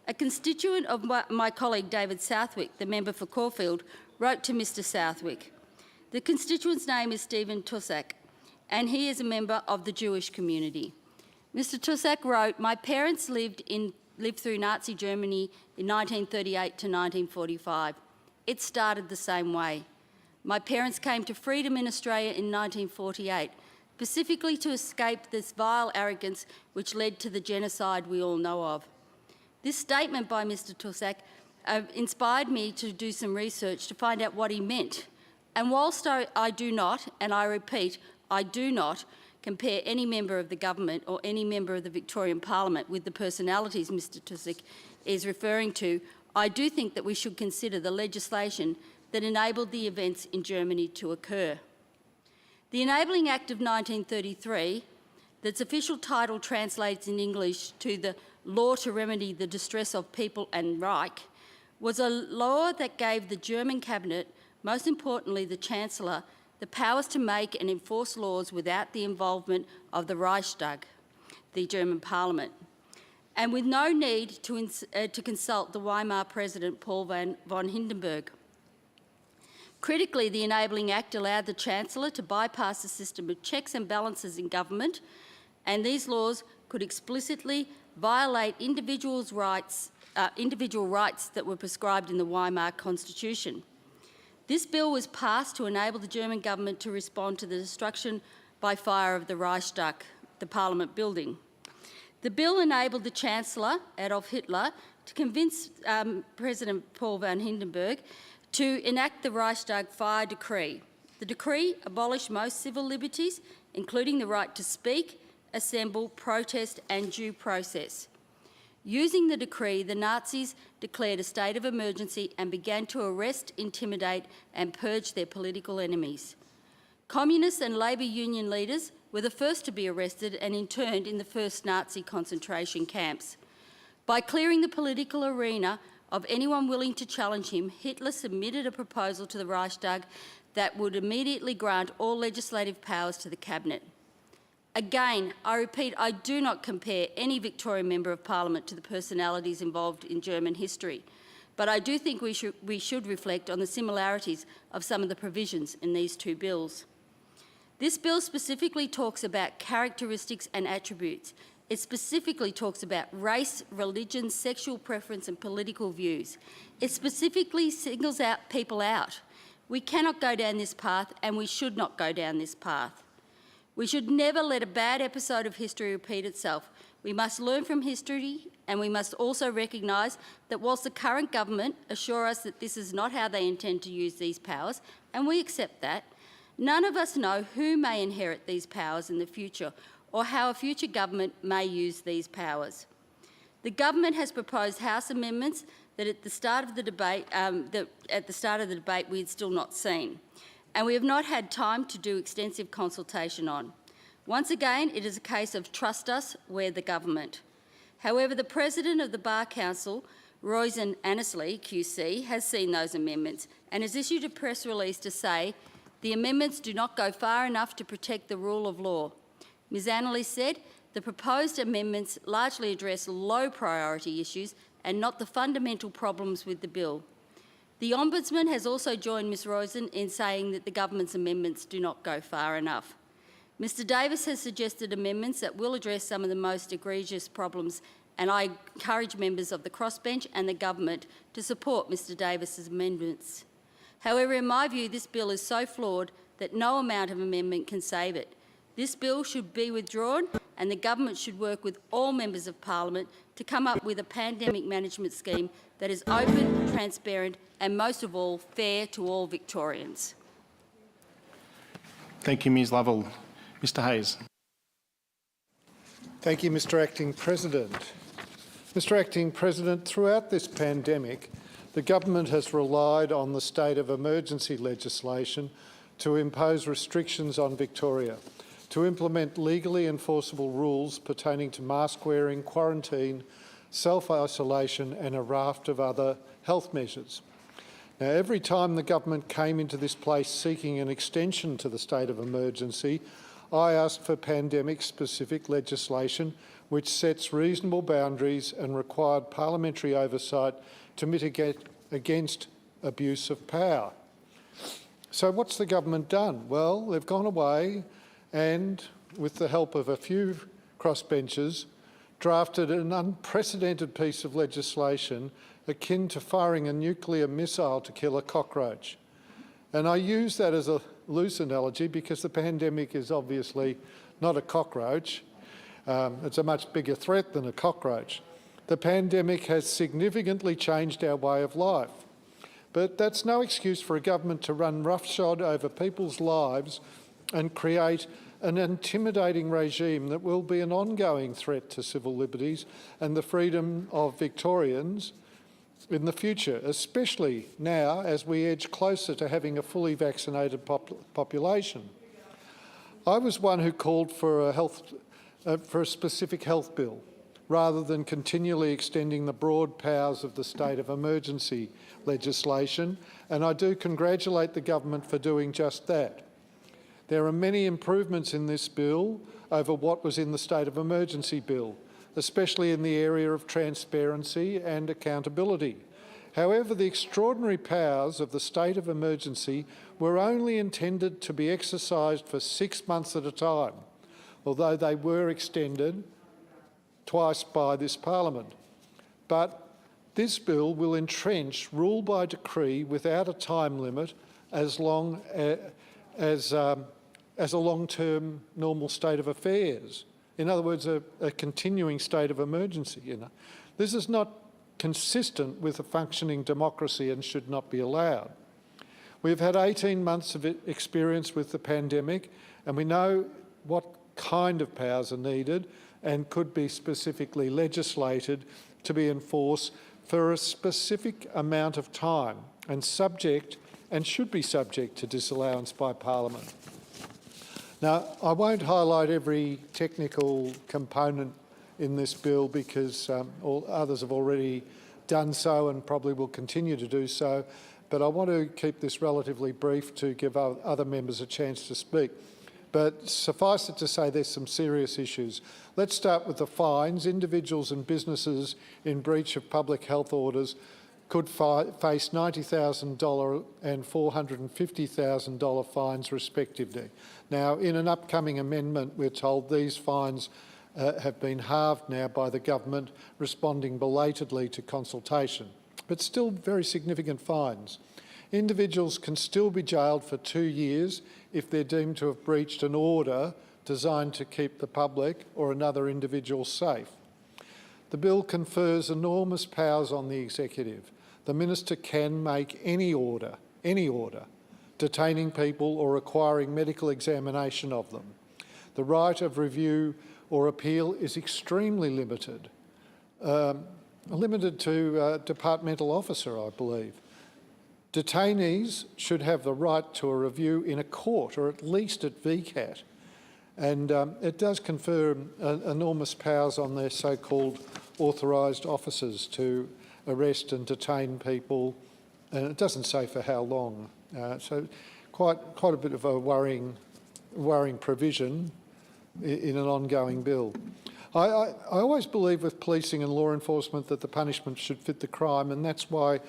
A constituent of my colleague David Southwick, the member for Caulfield, wrote to Mr Southwick. The constituent's name is Stephen Tussack, and he is a member of the Jewish community. Mr Tussack wrote, "My parents lived through Nazi Germany in 1938 to 1945. It started the same way. My parents came to freedom in Australia in 1948, specifically to escape this vile arrogance which led to the genocide we all know of." This statement by Mr Tussack inspired me to do some research to find out what he meant. And whilst I do not, and I repeat, I do not compare any member of the government or any member of the Victorian Parliament with the personalities Mr Tussack is referring to, I do think that we should consider the legislation that enabled the events in Germany to occur. The Enabling Act of 1933, that's official title translates in English to the Law to Remedy the Distress of People and Reich, was a law that gave the German Cabinet, most importantly the Chancellor, the powers to make and enforce laws without the involvement of the Reichstag, the German Parliament, and with no need to consult the Weimar President Paul von Hindenburg. Critically, the Enabling Act allowed the Chancellor to bypass the system of checks and balances in government, and these laws could explicitly violate individual rights that were prescribed in the Weimar Constitution. This bill was passed to enable the German government to respond to the destruction by fire of the Reichstag, the Parliament building. The bill enabled the Chancellor, Adolf Hitler, to convince President Paul von Hindenburg to enact the Reichstag fire decree. The decree abolished most civil liberties, including the right to speak, assemble, protest and due process. Using the decree, the Nazis declared a state of emergency and began to arrest, intimidate and purge their political enemies. Communist and labour union leaders were the first to be arrested and interned in the first Nazi concentration camps. By clearing the political arena of anyone willing to challenge him, Hitler submitted a proposal to the Reichstag that would immediately grant all legislative powers to the Cabinet. Again, I repeat, I do not compare any Victorian Member of Parliament to the personalities involved in German history, but I do think we should reflect on the similarities of some of the provisions in these two bills. This bill specifically talks about characteristics and attributes. It specifically talks about race, religion, sexual preference and political views. It specifically singles people out. We cannot go down this path and we should not go down this path. We should never let a bad episode of history repeat itself. We must learn from history and we must also recognise that whilst the current government assure us that this is not how they intend to use these powers, and we accept that, None of us know who may inherit these powers in the future or how a future government may use these powers. The government has proposed House amendments that at the start of the debate, we had still not seen, and we have not had time to do extensive consultation on. Once again, it is a case of trust us, we're the government. However, the President of the Bar Council, Roisin Annesley QC, has seen those amendments and has issued a press release to say the amendments do not go far enough to protect the rule of law. Ms Annesley said the proposed amendments largely address low priority issues and not the fundamental problems with the bill. The Ombudsman has also joined Ms Roisin in saying that the government's amendments do not go far enough. Mr Davis has suggested amendments that will address some of the most egregious problems, and I encourage members of the crossbench and the government to support Mr Davis's amendments. However, in my view, this bill is so flawed that no amount of amendment can save it. This bill should be withdrawn, and the government should work with all members of Parliament to come up with a pandemic management scheme that is open, transparent and, most of all, fair to all Victorians. Thank you, Ms Lovell. Mr Hayes. Thank you, Mr Acting President. Mr Acting President, throughout this pandemic, the government has relied on the state of emergency legislation to impose restrictions on Victoria, to implement legally enforceable rules pertaining to mask wearing, quarantine, self-isolation and a raft of other health measures. Now, every time the government came into this place seeking an extension to the state of emergency, I asked for pandemic-specific legislation which sets reasonable boundaries and required parliamentary oversight to mitigate against abuse of power. So what's the government done? Well, they've gone away and, with the help of a few crossbenchers, drafted an unprecedented piece of legislation akin to firing a nuclear missile to kill a cockroach. And I use that as a loose analogy because the pandemic is obviously not a cockroach. It's a much bigger threat than a cockroach. The pandemic has significantly changed our way of life. But that's no excuse for a government to run roughshod over people's lives and create an intimidating regime that will be an ongoing threat to civil liberties and the freedom of Victorians in the future, especially now as we edge closer to having a fully vaccinated population. I was one who called for a specific health bill, rather than continually extending the broad powers of the state of emergency legislation, and I do congratulate the government for doing just that. There are many improvements in this bill over what was in the state of emergency bill, especially in the area of transparency and accountability. However, the extraordinary powers of the state of emergency were only intended to be exercised for 6 months at a time, although they were extended twice by this parliament. But this bill will entrench rule by decree without a time limit as long as a long-term normal state of affairs. In other words, a continuing state of emergency. This is not consistent with a functioning democracy and should not be allowed. We've had 18 months of experience with the pandemic, and we know what kind of powers are needed and could be specifically legislated to be enforced for a specific amount of time and should be subject to disallowance by Parliament. Now, I won't highlight every technical component in this bill because all others have already done so and probably will continue to do so, but I want to keep this relatively brief to give other members a chance to speak. But suffice it to say there's some serious issues. Let's start with the fines. Individuals and businesses in breach of public health orders could face $90,000 and $450,000 fines respectively. Now, in an upcoming amendment, we're told these fines have been halved now by the government, responding belatedly to consultation, but still very significant fines. Individuals can still be jailed for 2 years if they're deemed to have breached an order designed to keep the public or another individual safe. The bill confers enormous powers on the executive. The minister can make any order detaining people or requiring medical examination of them. The right of review or appeal is extremely limited, limited to departmental officer, I believe. Detainees should have the right to a review in a court or at least at VCAT. And it does confer enormous powers on their so-called authorised officers to arrest and detain people, and it doesn't say for how long. So quite a bit of a worrying provision in an ongoing bill. I always believe with policing and law enforcement that the punishment should fit the crime, and that's why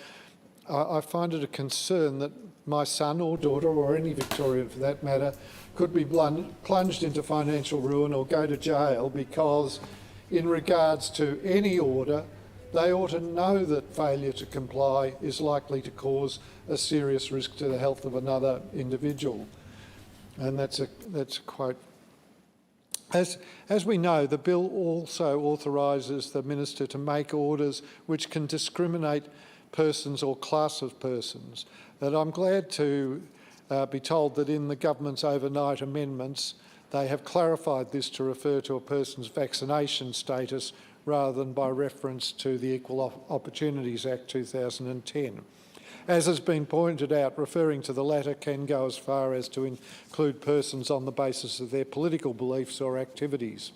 I find it a concern that my son or daughter, or any Victorian for that matter, could be plunged into financial ruin or go to jail because, in regards to any order, they ought to know that failure to comply is likely to cause a serious risk to the health of another individual. And that's a quote. As we know, the bill also authorises the minister to make orders which can discriminate persons or class of persons. And I'm glad to be told that in the government's overnight amendments, they have clarified this to refer to a person's vaccination status rather than by reference to the Equal Opportunities Act 2010. As has been pointed out, referring to the latter can go as far as to include persons on the basis of their political beliefs or activities.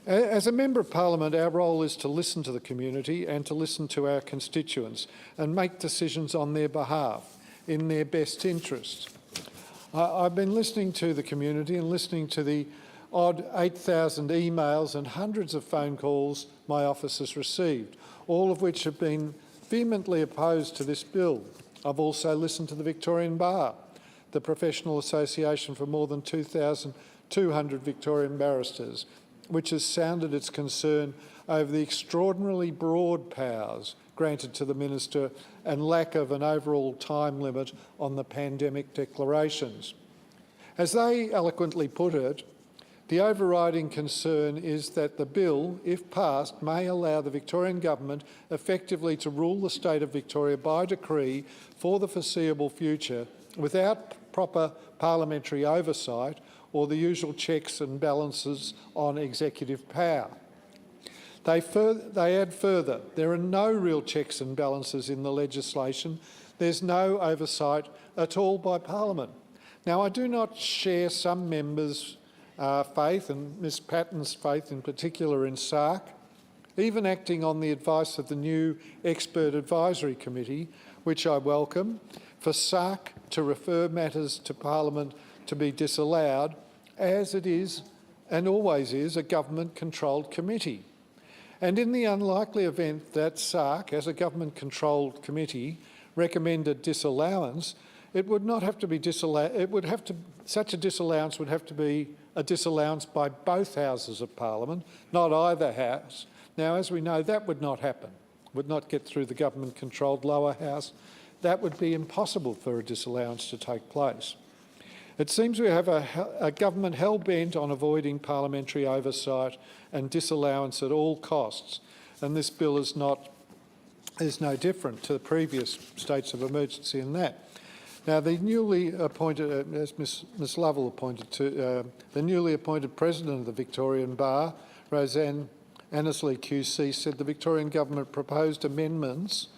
As a Member of Parliament, our role is to listen to the community and to listen to our constituents and make decisions on their behalf, in their best interest. I've been listening to the community and listening to the odd 8,000 emails and hundreds of phone calls my office has received, all of which have been vehemently opposed to this bill. I've also listened to the Victorian Bar, the professional association for more than 2,200 Victorian barristers, which has sounded its concern over the extraordinarily broad powers granted to the minister and lack of an overall time limit on the pandemic declarations. As they eloquently put it, the overriding concern is that the bill, if passed, may allow the Victorian Government effectively to rule the state of Victoria by decree for the foreseeable future without proper parliamentary oversight or the usual checks and balances on executive power. They add further, there are no real checks and balances in the legislation. There's no oversight at all by Parliament. Now, I do not share some members' faith, and Ms Patton's faith in particular, in SARC, even acting on the advice of the new Expert Advisory Committee, which I welcome, for SARC to refer matters to Parliament to be disallowed, as it is and always is a government-controlled committee. And in the unlikely event that SARC, as a government-controlled committee, recommended disallowance, it would not have to be disallowed. Such a disallowance would have to be a disallowance by both houses of Parliament, not either house. Now, as we know, that would not happen, would not get through the government-controlled lower house. That would be impossible for a disallowance to take place. It seems we have a government hell-bent on avoiding parliamentary oversight and disallowance at all costs, and this bill is no different to the previous states of emergency in that. Now, the newly appointed, as Ms Lovell pointed to, the newly appointed President of the Victorian Bar, Roseanne Annesley QC, said the Victorian Government proposed amendments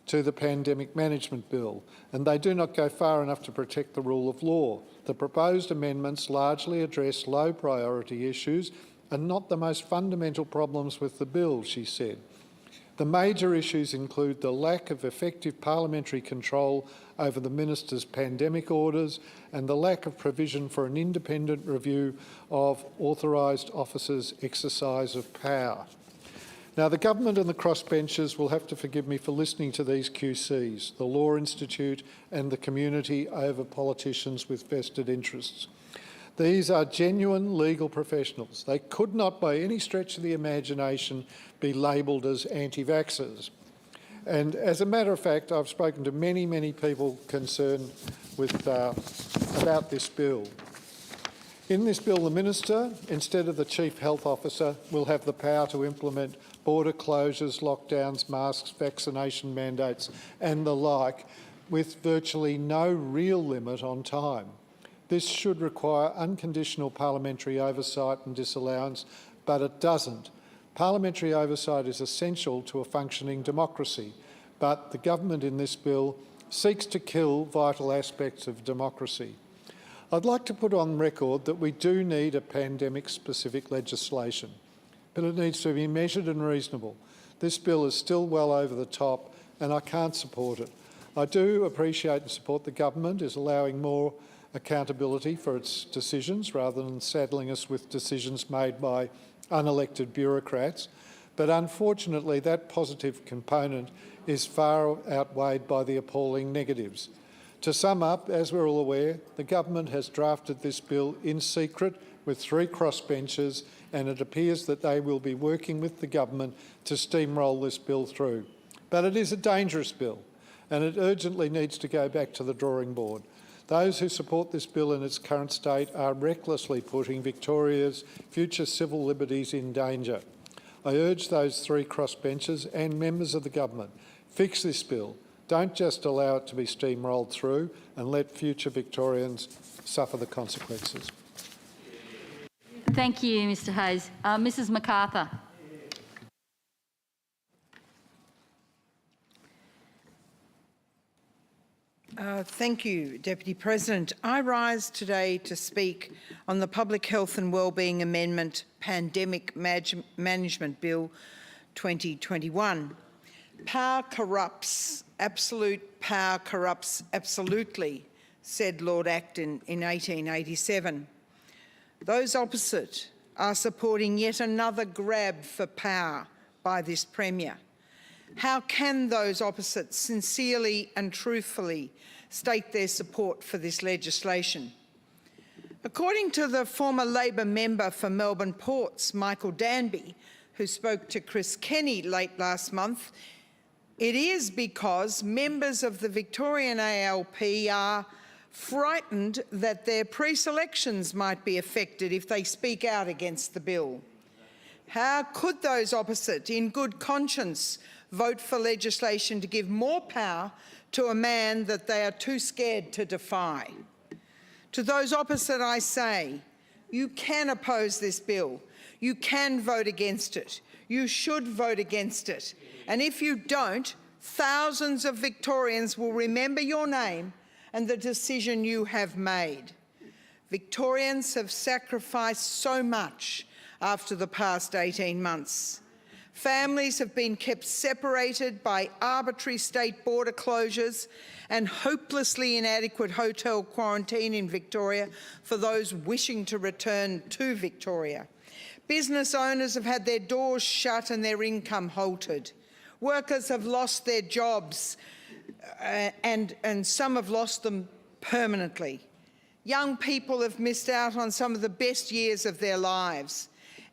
to the Pandemic Management Bill, and they do not go far enough to protect the rule of law. The proposed amendments largely address low priority issues and not the most fundamental problems with the bill, she said. The major issues include the lack of effective parliamentary control over the minister's pandemic orders and the lack of provision for an independent review of authorised officers' exercise of power. Now, the government and the crossbenchers will have to forgive me for listening to these QCs, the Law Institute and the community, over politicians with vested interests. These are genuine legal professionals. They could not, by any stretch of the imagination, be labelled as anti-vaxxers. And as a matter of fact, I've spoken to many, many people concerned with, about this bill. In this bill, the Minister, instead of the Chief Health Officer, will have the power to implement border closures, lockdowns, masks, vaccination mandates and the like with virtually no real limit on time. This should require unconditional parliamentary oversight and disallowance, but it doesn't. Parliamentary oversight is essential to a functioning democracy, but the government in this bill seeks to kill vital aspects of democracy. I'd like to put on record that we do need a pandemic-specific legislation, but it needs to be measured and reasonable. This bill is still well over the top and I can't support it. I do appreciate and support the government is allowing more accountability for its decisions rather than saddling us with decisions made by unelected bureaucrats, but unfortunately that positive component is far outweighed by the appalling negatives. To sum up, as we're all aware, the government has drafted this bill in secret with 3 crossbenchers, and it appears that they will be working with the government to steamroll this bill through. But it is a dangerous bill, and it urgently needs to go back to the drawing board. Those who support this bill in its current state are recklessly putting Victoria's future civil liberties in danger. I urge those 3 crossbenchers and members of the government, fix this bill. Don't just allow it to be steamrolled through and let future Victorians suffer the consequences. Thank you, Mr Hayes. Mrs MacArthur. Thank you, Deputy President. I rise today to speak on the Public Health and Wellbeing Amendment Pandemic Management Bill 2021. Power corrupts, absolute power corrupts absolutely, said Lord Acton in 1887. Those opposite are supporting yet another grab for power by this Premier. How can those opposite sincerely and truthfully state their support for this legislation? According to the former Labor member for Melbourne Ports, Michael Danby, who spoke to Chris Kenny late last month, it is because members of the Victorian ALP are frightened that their pre-selections might be affected if they speak out against the bill. How could those opposite, in good conscience, vote for legislation to give more power to a man that they are too scared to defy? To those opposite, I say, you can oppose this bill. You can vote against it. You should vote against it. And if you don't, thousands of Victorians will remember your name and the decision you have made. Victorians have sacrificed so much after the past 18 months. Families have been kept separated by arbitrary state border closures and hopelessly inadequate hotel quarantine in Victoria for those wishing to return to Victoria. Business owners have had their doors shut and their income halted. Workers have lost their jobs and some have lost them permanently. Young people have missed out on some of the best years of their lives.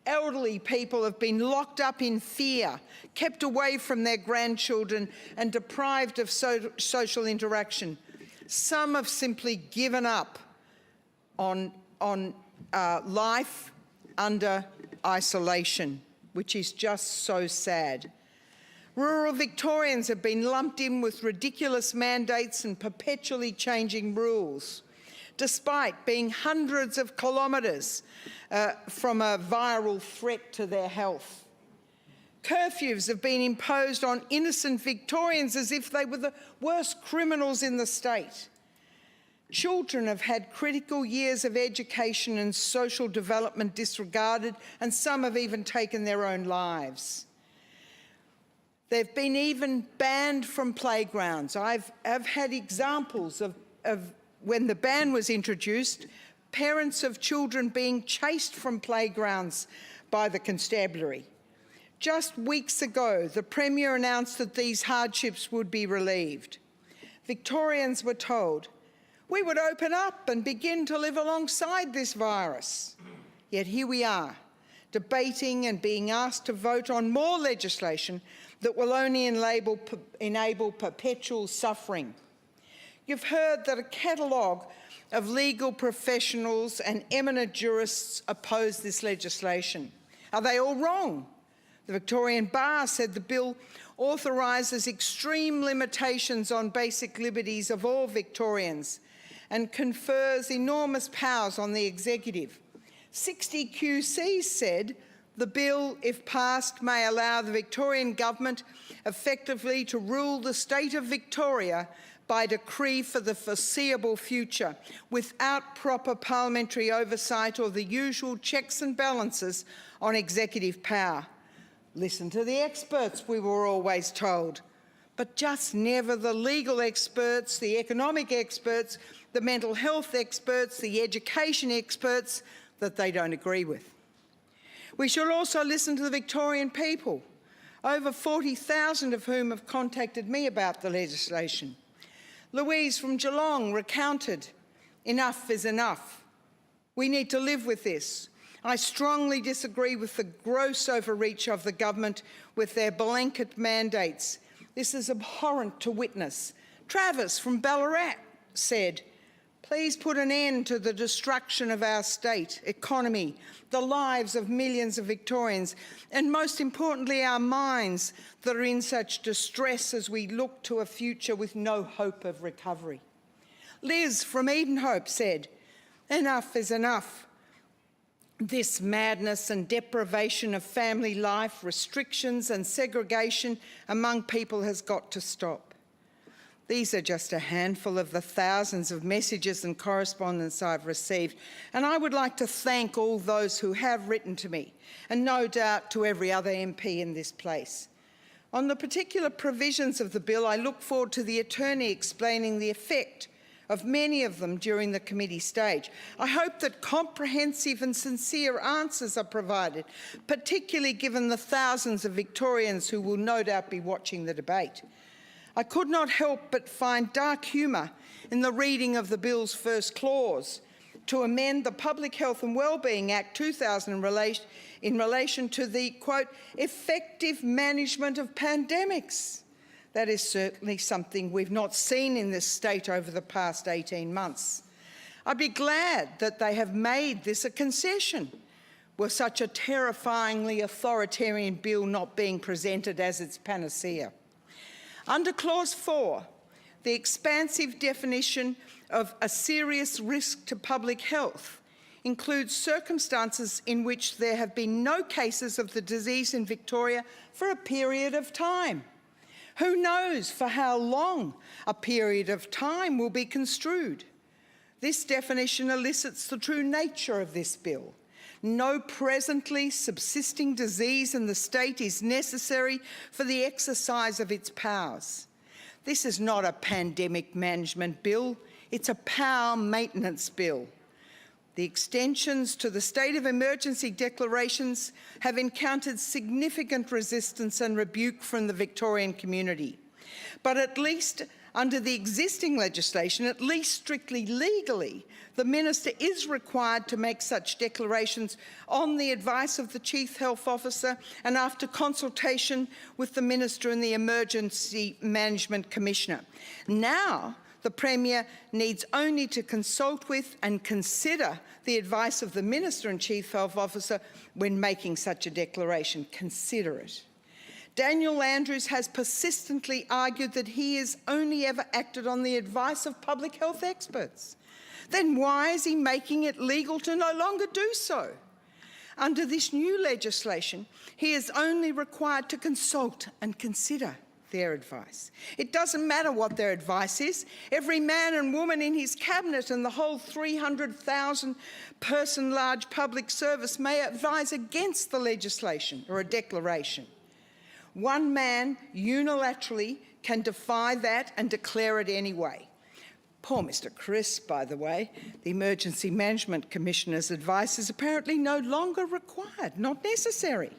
Elderly people have been locked up in fear, kept away from their grandchildren and deprived of social interaction. Some have simply given up on life under isolation, which is just so sad. Rural Victorians have been lumped in with ridiculous mandates and perpetually changing rules, despite being hundreds of kilometres from a viral threat to their health. Curfews have been imposed on innocent Victorians as if they were the worst criminals in the state. Children have had critical years of education and social development disregarded, and some have even taken their own lives. They've been even banned from playgrounds. I've had examples of when the ban was introduced, parents of children being chased from playgrounds by the constabulary. Just weeks ago, the Premier announced that these hardships would be relieved. Victorians were told, we would open up and begin to live alongside this virus. Yet here we are, debating and being asked to vote on more legislation that will only enable perpetual suffering. You've heard that a catalogue of legal professionals and eminent jurists oppose this legislation. Are they all wrong? The Victorian Bar said the bill authorises extreme limitations on basic liberties of all Victorians and confers enormous powers on the executive. 60 QC said the bill, if passed, may allow the Victorian government effectively to rule the state of Victoria by decree for the foreseeable future without proper parliamentary oversight or the usual checks and balances on executive power. Listen to the experts, we were always told, but just never the legal experts, the economic experts, the mental health experts, the education experts that they don't agree with. We should also listen to the Victorian people, over 40,000 of whom have contacted me about the legislation. Louise from Geelong recounted, "Enough is enough. We need to live with this. I strongly disagree with the gross overreach of the government with their blanket mandates. This is abhorrent to witness." Travis from Ballarat said, "Please put an end to the destruction of our state, economy, the lives of millions of Victorians, and most importantly, our minds that are in such distress as we look to a future with no hope of recovery." Liz from Edenhope said, "Enough is enough. This madness and deprivation of family life, restrictions and segregation among people has got to stop." These are just a handful of the thousands of messages and correspondence I've received, and I would like to thank all those who have written to me, and no doubt to every other MP in this place. On the particular provisions of the bill, I look forward to the Attorney explaining the effect of many of them during the committee stage. I hope that comprehensive and sincere answers are provided, particularly given the thousands of Victorians who will no doubt be watching the debate. I could not help but find dark humour in the reading of the bill's first clause to amend the Public Health and Wellbeing Act 2000 in relation to the, quote, effective management of pandemics. That is certainly something we've not seen in this state over the past 18 months. I'd be glad that they have made this a concession, were such a terrifyingly authoritarian bill not being presented as its panacea. Under Clause 4, the expansive definition of a serious risk to public health includes circumstances in which there have been no cases of the disease in Victoria for a period of time. Who knows for how long a period of time will be construed? This definition elicits the true nature of this bill. No presently subsisting disease in the state is necessary for the exercise of its powers. This is not a pandemic management bill, it's a power maintenance bill. The extensions to the state of emergency declarations have encountered significant resistance and rebuke from the Victorian community. But at least under the existing legislation, at least strictly legally, the Minister is required to make such declarations on the advice of the Chief Health Officer and after consultation with the Minister and the Emergency Management Commissioner. Now, the Premier needs only to consult with and consider the advice of the Minister and Chief Health Officer when making such a declaration. Consider it. Daniel Andrews has persistently argued that he has only ever acted on the advice of public health experts. Then why is he making it legal to no longer do so? Under this new legislation, he is only required to consult and consider their advice. It doesn't matter what their advice is. Every man and woman in his cabinet and the whole 300,000 person large public service may advise against the legislation or a declaration. One man unilaterally can defy that and declare it anyway. Poor Mr Crisp, by the way, the Emergency Management Commissioner's advice is apparently no longer required, not necessary.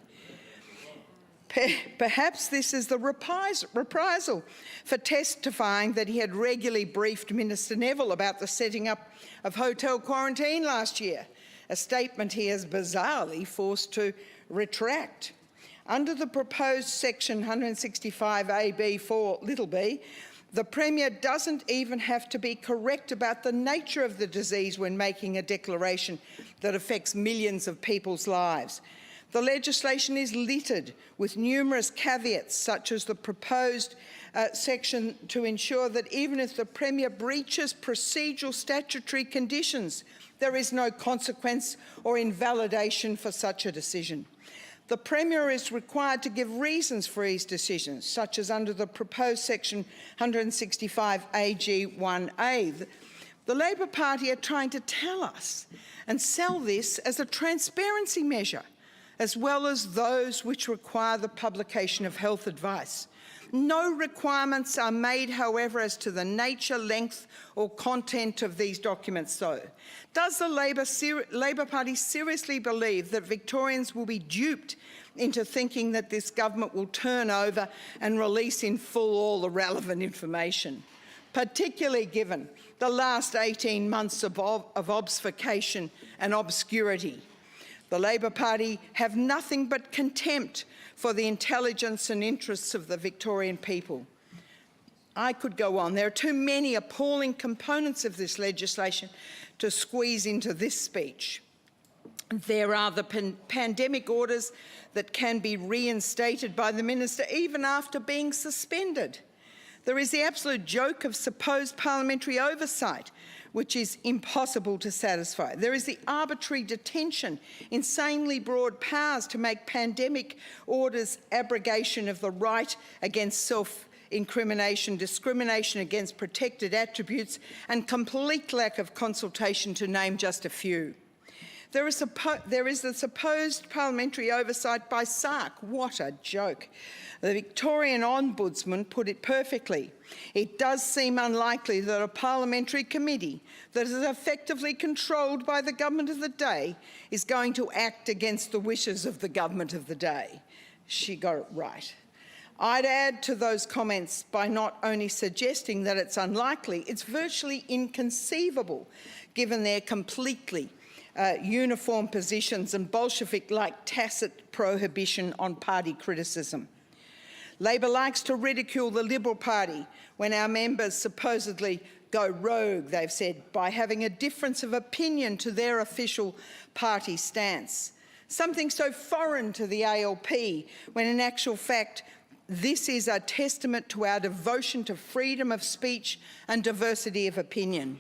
Perhaps this is the reprisal for testifying that he had regularly briefed Minister Neville about the setting up of hotel quarantine last year, a statement he is bizarrely forced to retract. Under the proposed section 165A(b)(4)b, the Premier doesn't even have to be correct about the nature of the disease when making a declaration that affects millions of people's lives. The legislation is littered with numerous caveats, such as the proposed section to ensure that even if the Premier breaches procedural statutory conditions, there is no consequence or invalidation for such a decision. The Premier is required to give reasons for his decisions, such as under the proposed section 165 AG1A. The Labor Party are trying to tell us and sell this as a transparency measure, as well as those which require the publication of health advice. No requirements are made, however, as to the nature, length or content of these documents, though. Does the Labor Party seriously believe that Victorians will be duped into thinking that this government will turn over and release in full all the relevant information, particularly given the last 18 months of obfuscation and obscurity? The Labor Party have nothing but contempt for the intelligence and interests of the Victorian people. I could go on. There are too many appalling components of this legislation to squeeze into this speech. There are the pandemic orders that can be reinstated by the Minister even after being suspended. There is the absolute joke of supposed parliamentary oversight, which is impossible to satisfy. There is the arbitrary detention, insanely broad powers to make pandemic orders abrogation of the right against self-incrimination, discrimination against protected attributes, and complete lack of consultation, to name just a few. There is the supposed parliamentary oversight by SARC. What a joke. The Victorian Ombudsman put it perfectly. It does seem unlikely that a parliamentary committee that is effectively controlled by the government of the day is going to act against the wishes of the government of the day. She got it right. I'd add to those comments by not only suggesting that it's unlikely, it's virtually inconceivable given their completely uniform positions and Bolshevik-like tacit prohibition on party criticism. Labor likes to ridicule the Liberal Party when our members supposedly go rogue, they've said, by having a difference of opinion to their official party stance. Something so foreign to the ALP, when in actual fact, this is a testament to our devotion to freedom of speech and diversity of opinion.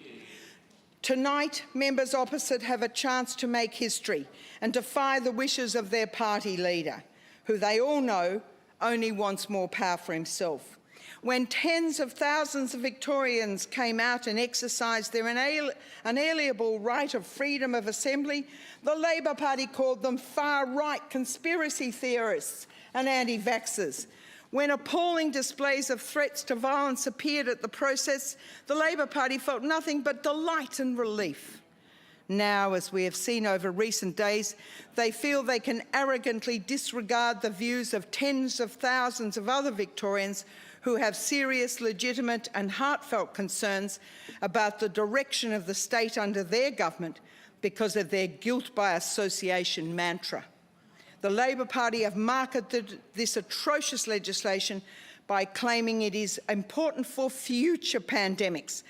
Tonight, members opposite have a chance to make history and defy the wishes of their party leader, who they all know only wants more power for himself. When tens of thousands of Victorians came out and exercised their unalienable right of freedom of assembly, the Labor Party called them far-right conspiracy theorists and anti-vaxxers. When appalling displays of threats to violence appeared at the process, the Labor Party felt nothing but delight and relief. Now, as we have seen over recent days, they feel they can arrogantly disregard the views of tens of thousands of other Victorians who have serious, legitimate and heartfelt concerns about the direction of the state under their government because of their guilt by association mantra. The Labor Party have marketed this atrocious legislation by claiming it is important for future pandemics.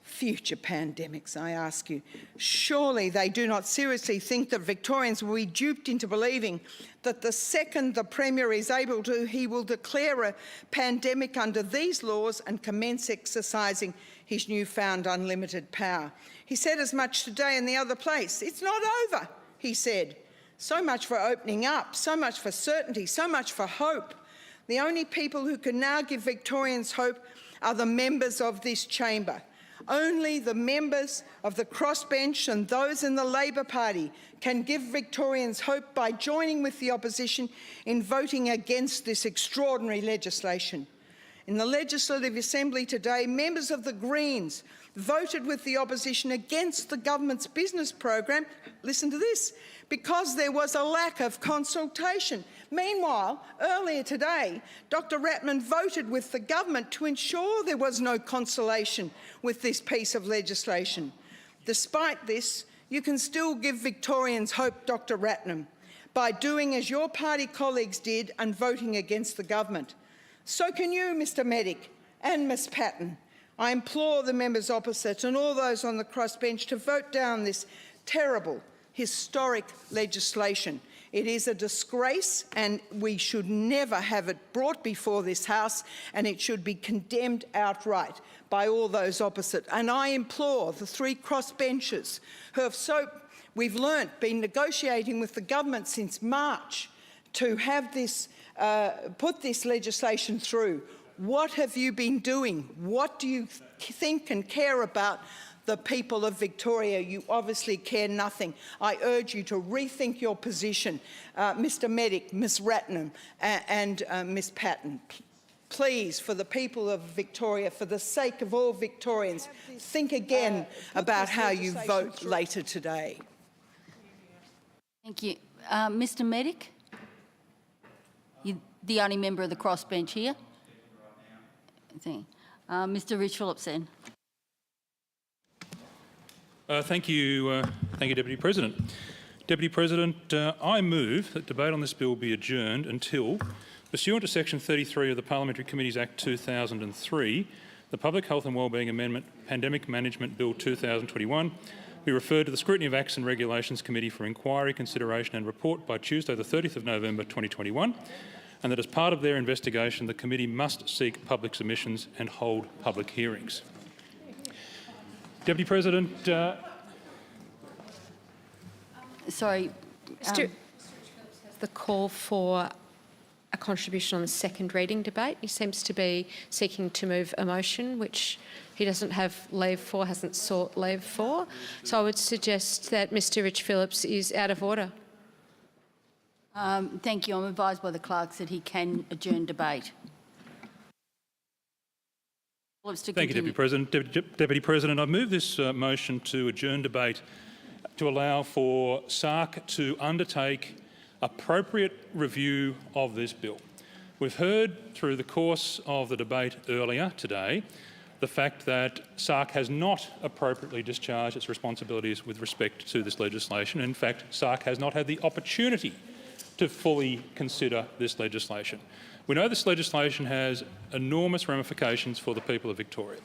Future pandemics, I ask you. Surely they do not seriously think that Victorians will be duped into believing that the second the Premier is able to, he will declare a pandemic under these laws and commence exercising his newfound unlimited power. He said as much today in the other place. It's not over, he said. So much for opening up, so much for certainty, so much for hope. The only people who can now give Victorians hope are the members of this chamber. Only the members of the crossbench and those in the Labor Party can give Victorians hope by joining with the opposition in voting against this extraordinary legislation. In the Legislative Assembly today, members of the Greens voted with the opposition against the government's business program, listen to this, because there was a lack of consultation. Meanwhile, earlier today, Dr Ratman voted with the government to ensure there was no consultation with this piece of legislation. Despite this, you can still give Victorians hope, Dr Ratnam, by doing as your party colleagues did and voting against the government. So can you, Mr Medic and Ms Patton. I implore the members opposite and all those on the crossbench to vote down this terrible, historic legislation It is a disgrace, and we should never have it brought before this House, and it should be condemned outright by all those opposite. And I implore the three crossbenchers who have we've learnt, been negotiating with the government since March to have this, put this legislation through. What have you been doing? What do you think and care about the people of Victoria? You obviously care nothing. I urge you to rethink your position. Mr Medic, Ms Ratnam and Ms Patton, please, for the people of Victoria, for the sake of all Victorians, think again about how you vote later today. Thank you. Mr Medic? You're the only member of the crossbench here. Mr Rich Phillips then. Thank you, Deputy President. Deputy President, I move that debate on this bill be adjourned until, pursuant to Section 33 of the Parliamentary Committees Act 2003, the Public Health and Wellbeing Amendment Pandemic Management Bill 2021 be referred to the Scrutiny of Acts and Regulations Committee for inquiry, consideration and report by Tuesday the 30th of November 2021, and that as part of their investigation the committee must seek public submissions and hold public hearings. Deputy President. Sorry. The call for a contribution on the second reading debate. He seems to be seeking to move a motion which he doesn't have leave for, hasn't sought leave for. So I would suggest that Mr Rich Phillips is out of order. Thank you. I'm advised by the clerks that he can adjourn debate. Thank you, Deputy President. Deputy President, I move this motion to adjourn debate to allow for SARC to undertake appropriate review of this bill. We've heard through the course of the debate earlier today the fact that SARC has not appropriately discharged its responsibilities with respect to this legislation. In fact, SARC has not had the opportunity to fully consider this legislation. We know this legislation has enormous ramifications for the people of Victoria.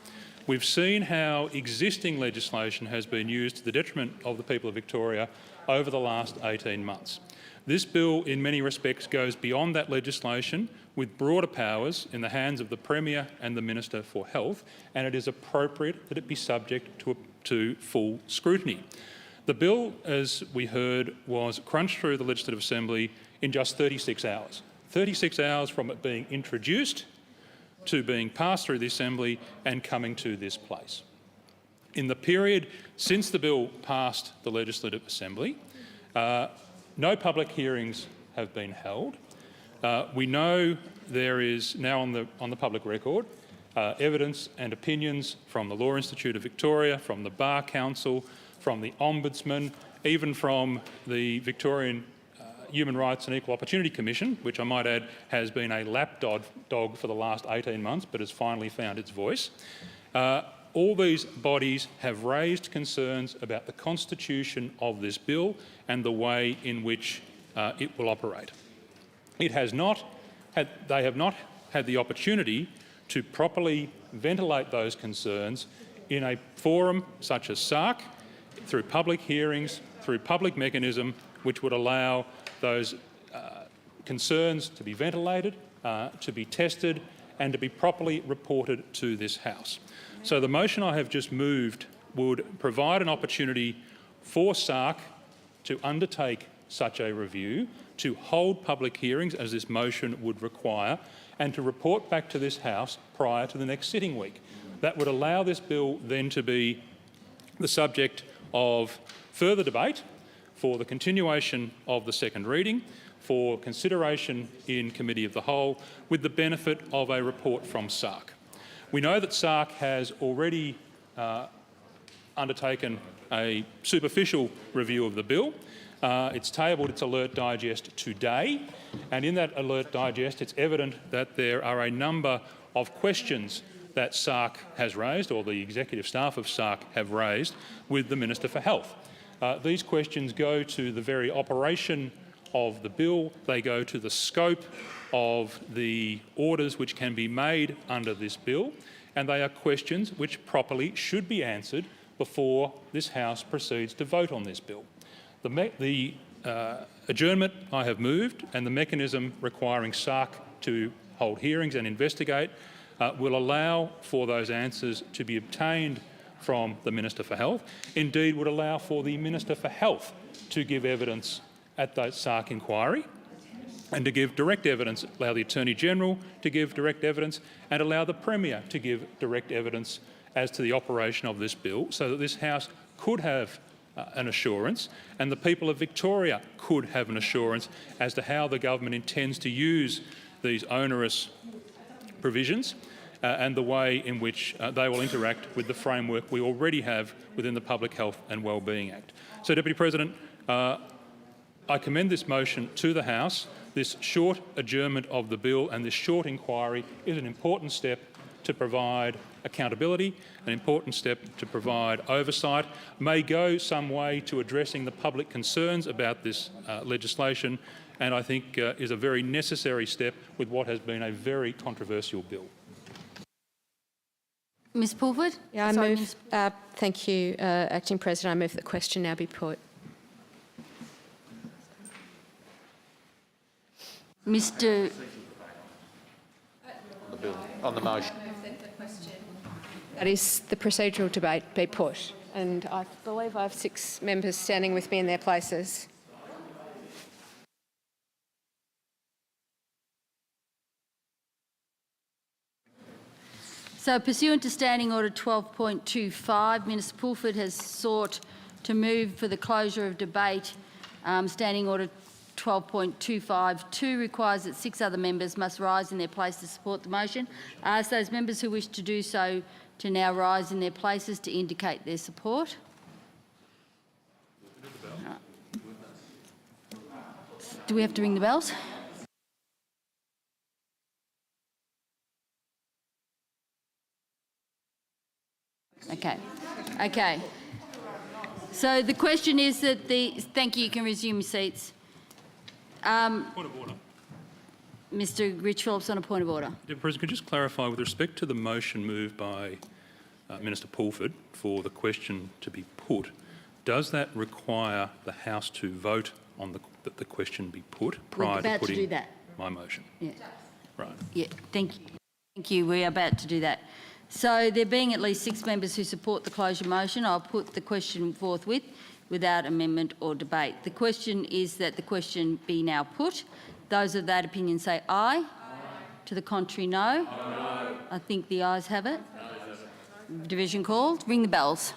We've seen how existing legislation has been used to the detriment of the people of Victoria over the last 18 months. This bill, in many respects, goes beyond that legislation with broader powers in the hands of the Premier and the Minister for Health, and it is appropriate that it be subject to full scrutiny. The bill, as we heard, was crunched through the Legislative Assembly in just 36 hours. 36 hours from it being introduced to being passed through the Assembly and coming to this place. In the period since the bill passed the Legislative Assembly, no public hearings have been held. We know there is now on the public record evidence and opinions from the Law Institute of Victoria, from the Bar Council, from the Ombudsman, even from the Victorian Human Rights and Equal Opportunity Commission, which I might add has been a lapdog for the last 18 months but has finally found its voice. All these bodies have raised concerns about the constitution of this bill and the way in which it will operate. They have not had the opportunity to properly ventilate those concerns in a forum such as SARC, through public hearings, through public mechanism, which would allow those concerns to be ventilated, to be tested and to be properly reported to this House. So the motion I have just moved would provide an opportunity for SARC to undertake such a review, to hold public hearings as this motion would require, and to report back to this House prior to the next sitting week. That would allow this bill then to be the subject of further debate, for the continuation of the second reading, for consideration in Committee of the Whole, with the benefit of a report from SARC. We know that SARC has already undertaken a superficial review of the bill. It's tabled its alert digest today, and in that alert digest it's evident that there are a number of questions that SARC has raised, or the executive staff of SARC have raised, with the Minister for Health. These questions go to the very operation of the bill, they go to the scope of the orders which can be made under this bill, and they are questions which properly should be answered before this House proceeds to vote on this bill. The adjournment I have moved, and the mechanism requiring SARC to hold hearings and investigate will allow for those answers to be obtained from the Minister for Health. Indeed, would allow for the Minister for Health to give evidence at that SARC inquiry, and to give direct evidence, allow the Attorney-General to give direct evidence, and allow the Premier to give direct evidence as to the operation of this bill, so that this House could have an assurance, and the people of Victoria could have an assurance as to how the government intends to use these onerous provisions and the way in which they will interact with the framework we already have within the Public Health and Wellbeing Act. So, Deputy President, I commend this motion to the House. This short adjournment of the bill and this short inquiry is an important step to provide accountability, an important step to provide oversight, may go some way to addressing the public concerns about this legislation, and I think is a very necessary step with what has been a very controversial bill. Ms Pulford? Yeah, I move. Thank you, Acting President. I move that the question now be put. Mr. On the motion. That is the procedural debate be put. And I believe I have 6 members standing with me in their places. So, pursuant to Standing Order 12.25, Minister Pulford has sought to move for the closure of debate. Standing Order 12.25(2) requires that 6 other members must rise in their place to support the motion. I ask those members who wish to do so to now rise in their places to indicate their support. Do we have to ring the bells? Okay. Okay. So the question is that thank you, you can resume your seats. Point of order. Mr Rich-Phillips on a point of order. Deputy President, could you just clarify with respect to the motion moved by Minister Pulford for the question to be put, does that require the House to vote on that the question be put prior to putting my motion? Yeah. Right. Yeah, thank you. Thank you. We're about to do that. So there being at least 6 members who support the closure motion, I'll put the question forthwith without amendment or debate. The question is that the question be now put. Those of that opinion say aye. Aye. To the contrary, no. No. I think the ayes have it. No. Division called. Ring the bells.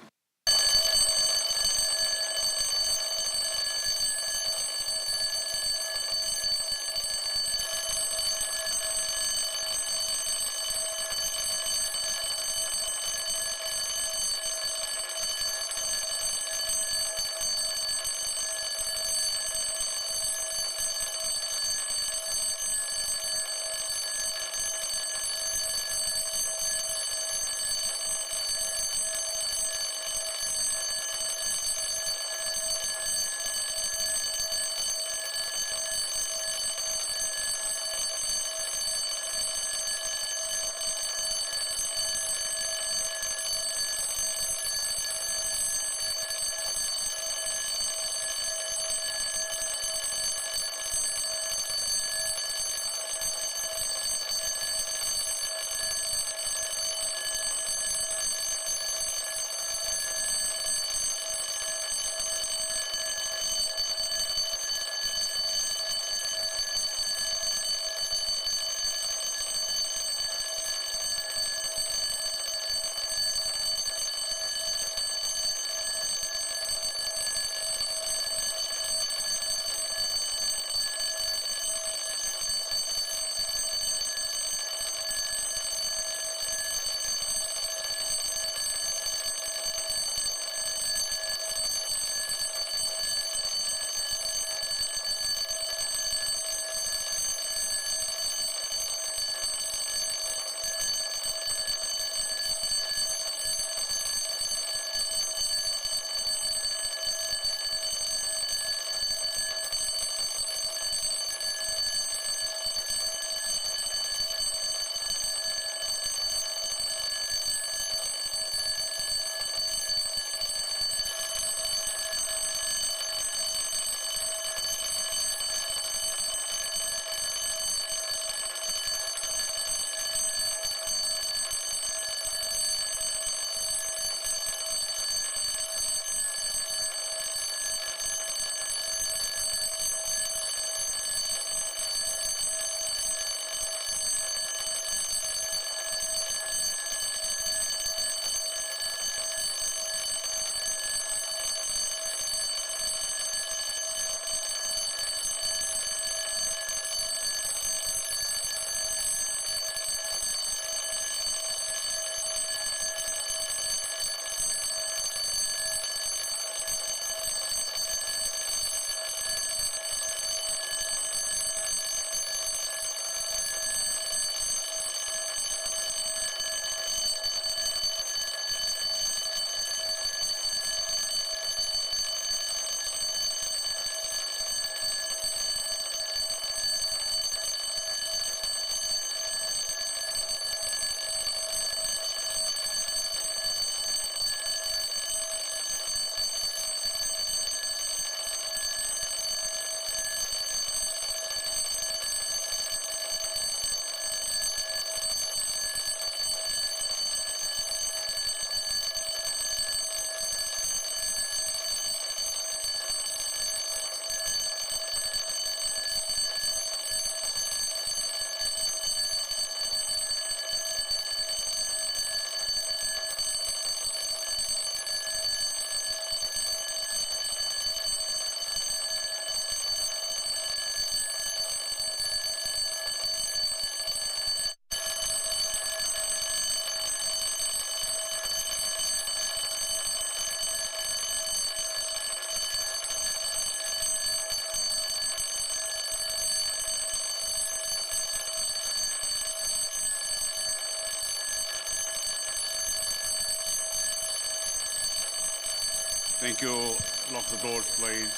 Thank you. Lock the doors, please.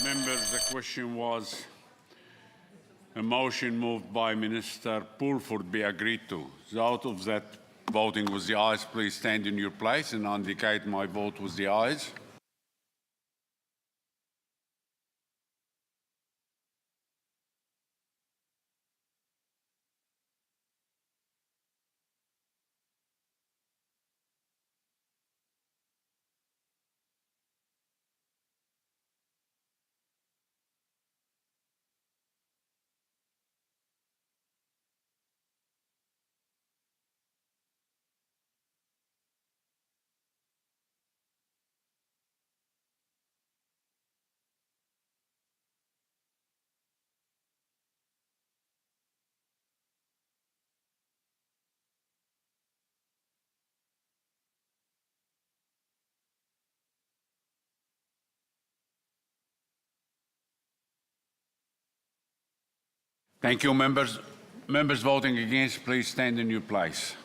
Members, the question was a motion moved by Minister Pulford be agreed to. Out of that voting with the ayes, please stand in your place and indicate my vote with the ayes. Thank you, members. Members voting against, please stand in your place.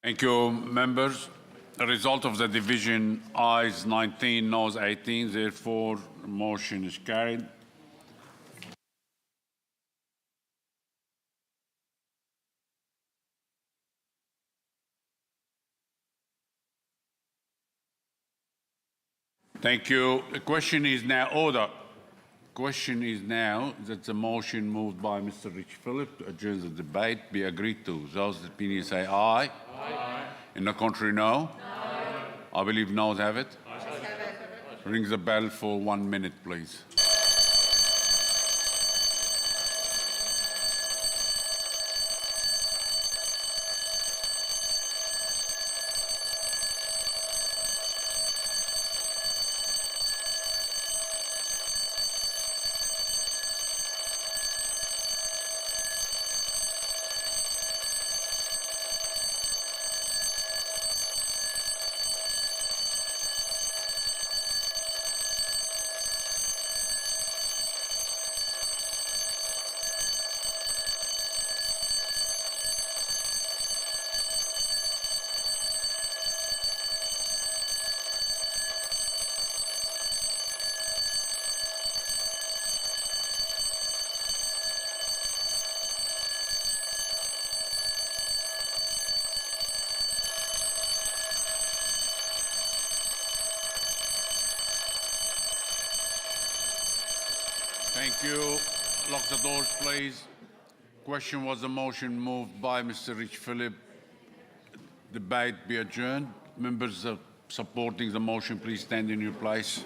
Thank you, members. The result of the division, ayes 19, noes 18. Therefore, the motion is carried. Thank you. The question is now order. Question is now that the motion moved by Mr. Rich Phillip to adjourn the debate be agreed to. Those that opinion say aye. Aye. In the contrary, no. No. I believe noes have it. Ring the bell for 1 minute, please. Thank you. Lock the doors, please. Question was the motion moved by Mr. Rich Phillip. Debate be adjourned. Members supporting the motion, please stand in your place.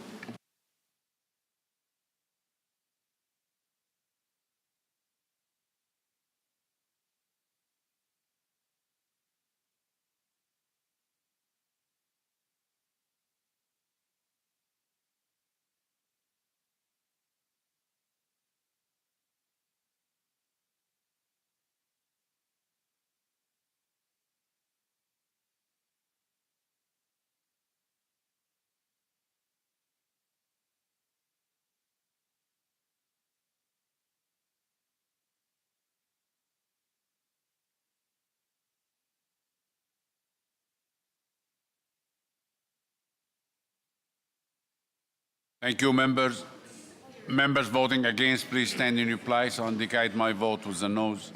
Thank you, members. Members voting against, please stand in your place. I'll indicate my vote with the nose.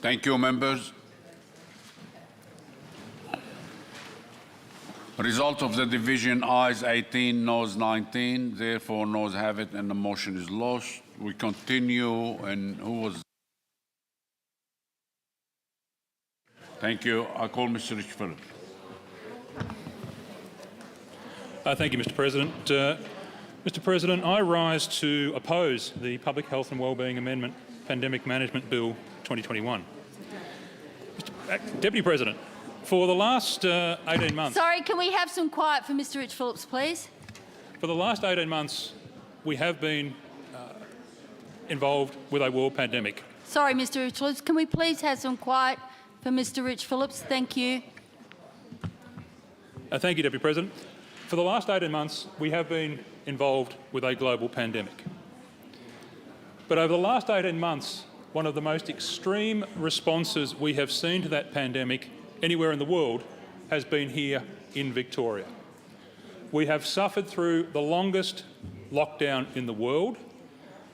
Thank you, members. Result of the division, ayes 18, noes 19. Therefore, noes have it and the motion is lost. We continue, and who was... Thank you. I call Mr. Rich Phillips. Thank you, Mr. President. Mr. President, I rise to oppose the Public Health and Wellbeing Amendment Pandemic Management Bill 2021. Deputy President, for the last 18 months... Sorry, can we have some quiet for Mr Rich Phillips, please? For the last 18 months, we have been involved with a world pandemic. Sorry, Mr Rich Phillips, can we please have some quiet for Mr Rich Phillips? Thank you. Thank you, Deputy President. For the last 18 months, we have been involved with a global pandemic. But over the last 18 months, one of the most extreme responses we have seen to that pandemic anywhere in the world has been here in Victoria. We have suffered through the longest lockdown in the world.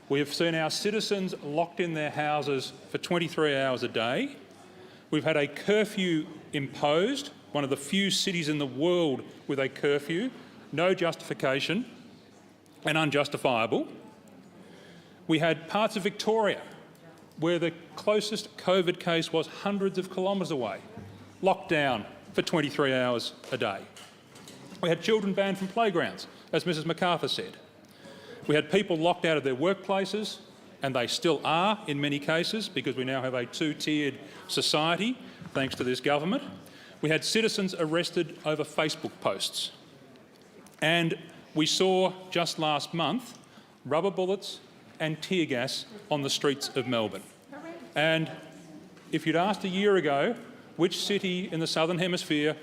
We have seen our citizens locked in their houses for 23 hours a day. We've had a curfew imposed, one of the few cities in the world with a curfew, no justification and unjustifiable. We had parts of Victoria where the closest COVID case was hundreds of kilometres away, locked down for 23 hours a day. We had children banned from playgrounds, as Mrs MacArthur said. We had people locked out of their workplaces, and they still are in many cases because we now have a two-tiered society thanks to this government. We had citizens arrested over Facebook posts. And we saw just last month rubber bullets and tear gas on the streets of Melbourne. And if you'd asked a year ago which city in the Southern Hemisphere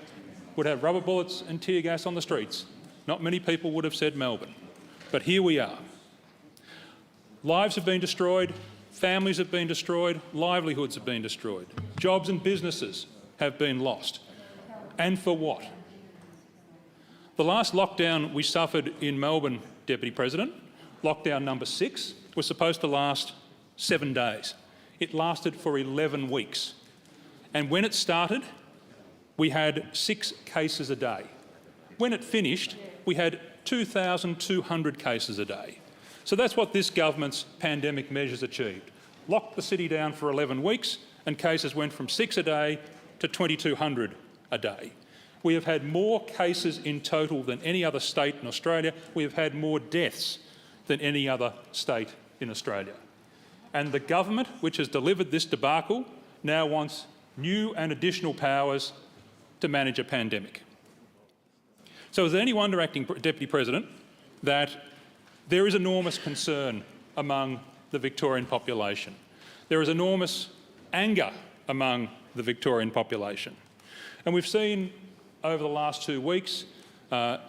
would have rubber bullets and tear gas on the streets, not many people would have said Melbourne. But here we are. Lives have been destroyed, families have been destroyed, livelihoods have been destroyed, jobs and businesses have been lost. And for what? The last lockdown we suffered in Melbourne, Deputy President, lockdown number 6, was supposed to last 7 days. It lasted for 11 weeks. And when it started, we had 6 cases a day. When it finished, we had 2,200 cases a day. So that's what this government's pandemic measures achieved. Locked the city down for 11 weeks and cases went from 6 a day to 2,200 a day. We have had more cases in total than any other state in Australia. We have had more deaths than any other state in Australia. And the government, which has delivered this debacle, now wants new and additional powers to manage a pandemic. So is there any wonder, Acting Deputy President, that there is enormous concern among the Victorian population? There is enormous anger among the Victorian population. And we've seen over the last 2 weeks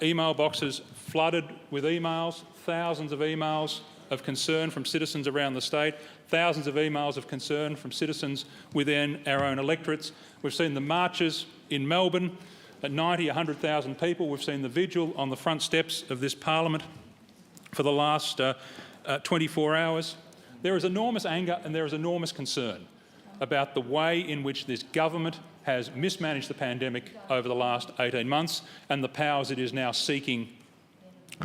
email boxes flooded with emails, thousands of emails of concern from citizens around the state, thousands of emails of concern from citizens within our own electorates. We've seen the marches in Melbourne, at 90, 100,000 people. We've seen the vigil on the front steps of this parliament for the last 24 hours. There is enormous anger and there is enormous concern about the way in which this government has mismanaged the pandemic over the last 18 months and the powers it is now seeking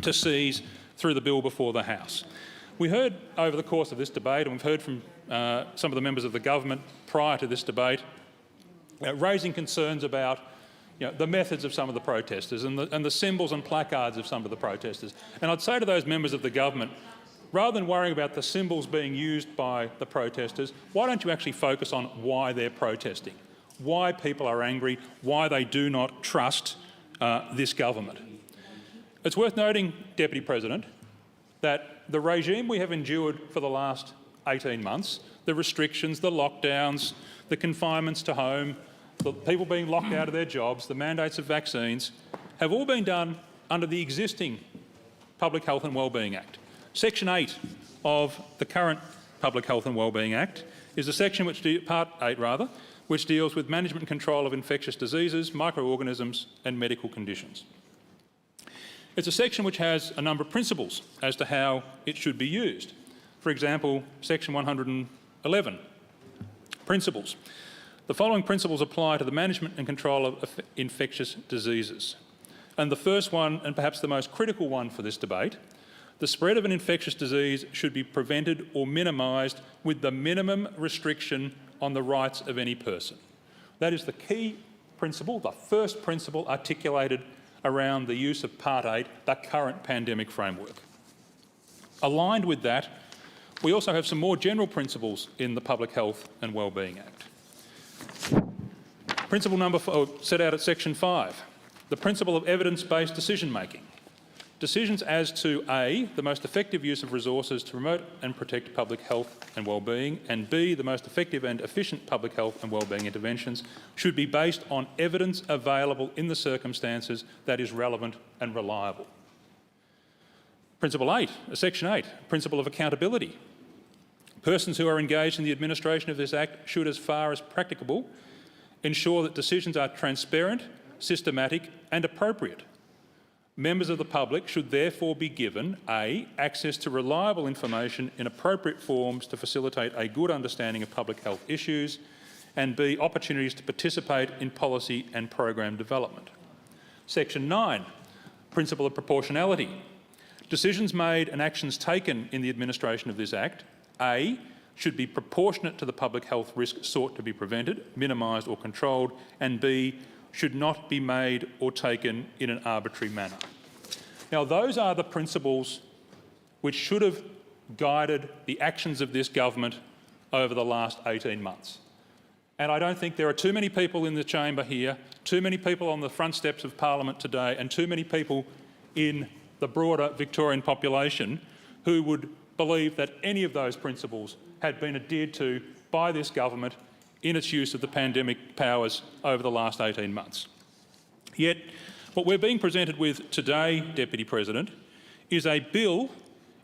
to seize through the bill before the House. We heard over the course of this debate, and we've heard from some of the members of the government prior to this debate, raising concerns about the methods of some of the protesters and the symbols and placards of some of the protesters. And I'd say to those members of the government, rather than worrying about the symbols being used by the protesters, why don't you actually focus on why they're protesting, why people are angry, why they do not trust this government. It's worth noting, Deputy President, that the regime we have endured for the last 18 months, the restrictions, the lockdowns, the confinements to home, the people being locked out of their jobs, the mandates of vaccines, have all been done under the existing Public Health and Wellbeing Act. Section 8 of the current Public Health and Wellbeing Act is a section which, Part 8 rather, which deals with management and control of infectious diseases, microorganisms and medical conditions. It's a section which has a number of principles as to how it should be used. For example, Section 111 principles. The following principles apply to the management and control of infectious diseases. And the first one, and perhaps the most critical one for this debate, the spread of an infectious disease should be prevented or minimised with the minimum restriction on the rights of any person. That is the key principle, the first principle articulated around the use of Part 8, the current pandemic framework. Aligned with that, we also have some more general principles in the Public Health and Wellbeing Act. Principle number 4, set out at section 5, the principle of evidence-based decision-making. Decisions as to A, the most effective use of resources to promote and protect public health and wellbeing, and B, the most effective and efficient public health and wellbeing interventions should be based on evidence available in the circumstances that is relevant and reliable. Principle 8, section 8, principle of accountability. Persons who are engaged in the administration of this Act should, as far as practicable, ensure that decisions are transparent, systematic and appropriate. Members of the public should therefore be given A, access to reliable information in appropriate forms to facilitate a good understanding of public health issues, and B, opportunities to participate in policy and program development. Section 9, principle of proportionality. Decisions made and actions taken in the administration of this Act, A, should be proportionate to the public health risk sought to be prevented, minimised or controlled, and B, should not be made or taken in an arbitrary manner. Now, those are the principles which should have guided the actions of this government over the last 18 months. And I don't think there are too many people in the chamber here, too many people on the front steps of Parliament today, and too many people in the broader Victorian population who would believe that any of those principles had been adhered to by this government in its use of the pandemic powers over the last 18 months. Yet, what we're being presented with today, Deputy President, is a bill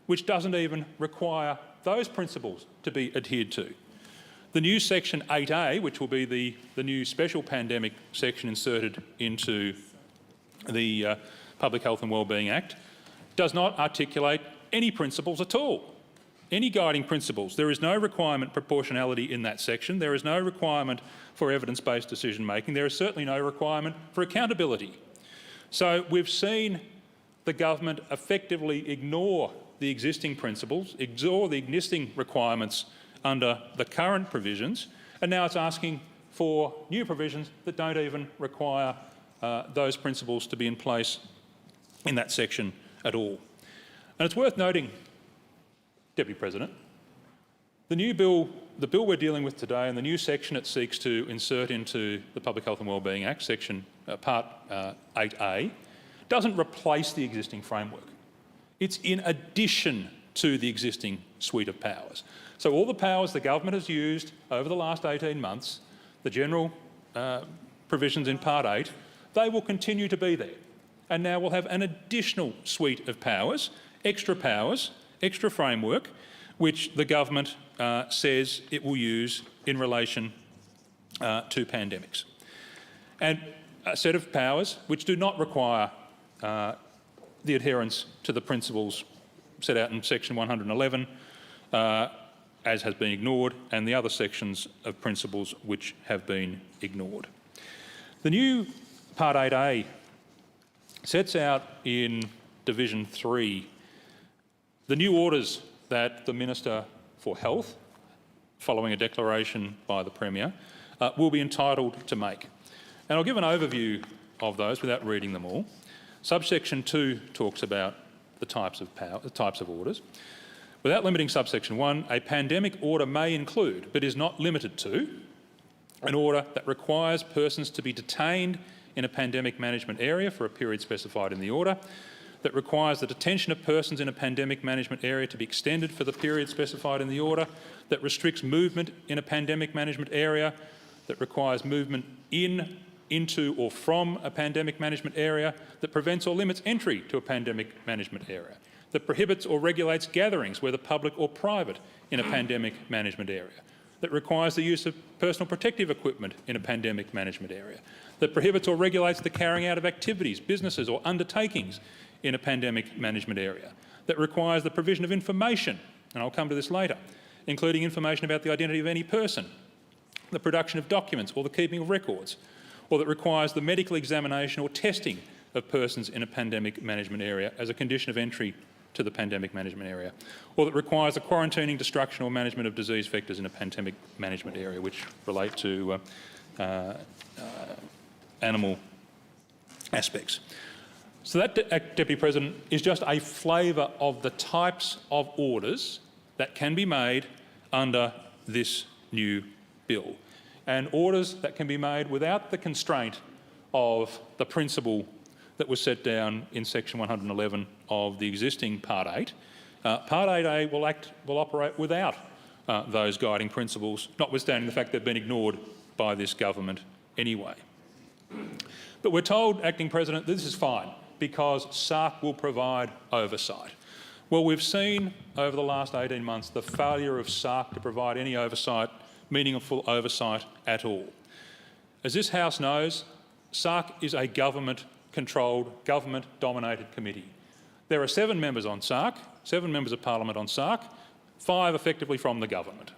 which doesn't even require those principles to be adhered to. The new section 8A, which will be the new special pandemic section inserted into the Public Health and Wellbeing Act, does not articulate any principles at all. Any guiding principles. There is no requirement for proportionality in that section. There is no requirement for evidence-based decision-making. There is certainly no requirement for accountability. So we've seen the government effectively ignore the existing principles, ignore the existing requirements under the current provisions, and now it's asking for new provisions that don't even require those principles to be in place in that section at all. And it's worth noting, Deputy President, the bill we're dealing with today and the new section it seeks to insert into the Public Health and Wellbeing Act, section Part 8A, doesn't replace the existing framework. It's in addition to the existing suite of powers. So all the powers the government has used over the last 18 months, the general provisions in Part 8, they will continue to be there. And now we'll have an additional suite of powers, extra framework, which the government says it will use in relation to pandemics. And a set of powers which do not require the adherence to the principles set out in section 111, as has been ignored, and the other sections of principles which have been ignored. The new Part 8A sets out in Division 3 the new orders that the Minister for Health, following a declaration by the Premier, will be entitled to make. And I'll give an overview of those without reading them all. Subsection 2 talks about the types of orders. Without limiting subsection 1, a pandemic order may include, but is not limited to, an order that requires persons to be detained in a pandemic management area for a period specified in the order, that requires the detention of persons in a pandemic management area to be extended for the period specified in the order, that restricts movement in a pandemic management area, that requires movement into or from a pandemic management area, that prevents or limits entry to a pandemic management area, that prohibits or regulates gatherings, whether public or private, in a pandemic management area, that requires the use of personal protective equipment in a pandemic management area, that prohibits or regulates the carrying out of activities, businesses or undertakings in a pandemic management area, that requires the provision of information, and I'll come to this later, including information about the identity of any person, the production of documents or the keeping of records, or that requires the medical examination or testing of persons in a pandemic management area as a condition of entry to the pandemic management area, or that requires the quarantining, destruction or management of disease vectors in a pandemic management area, which relate to animal aspects. So that, Deputy President, is just a flavour of the types of orders that can be made under this new bill, and orders that can be made without the constraint of the principle that was set down in section 111 of the existing Part 8. Part 8A will operate without those guiding principles, notwithstanding the fact they've been ignored by this government anyway. But we're told, Acting President, this is fine because SARC will provide oversight. Well, we've seen over the last 18 months the failure of SARC to provide any oversight, meaningful oversight at all. As this House knows, SARC is a government-controlled, government-dominated committee. There are 7 members on SARC, 7 members of Parliament on SARC, 5 effectively from the government.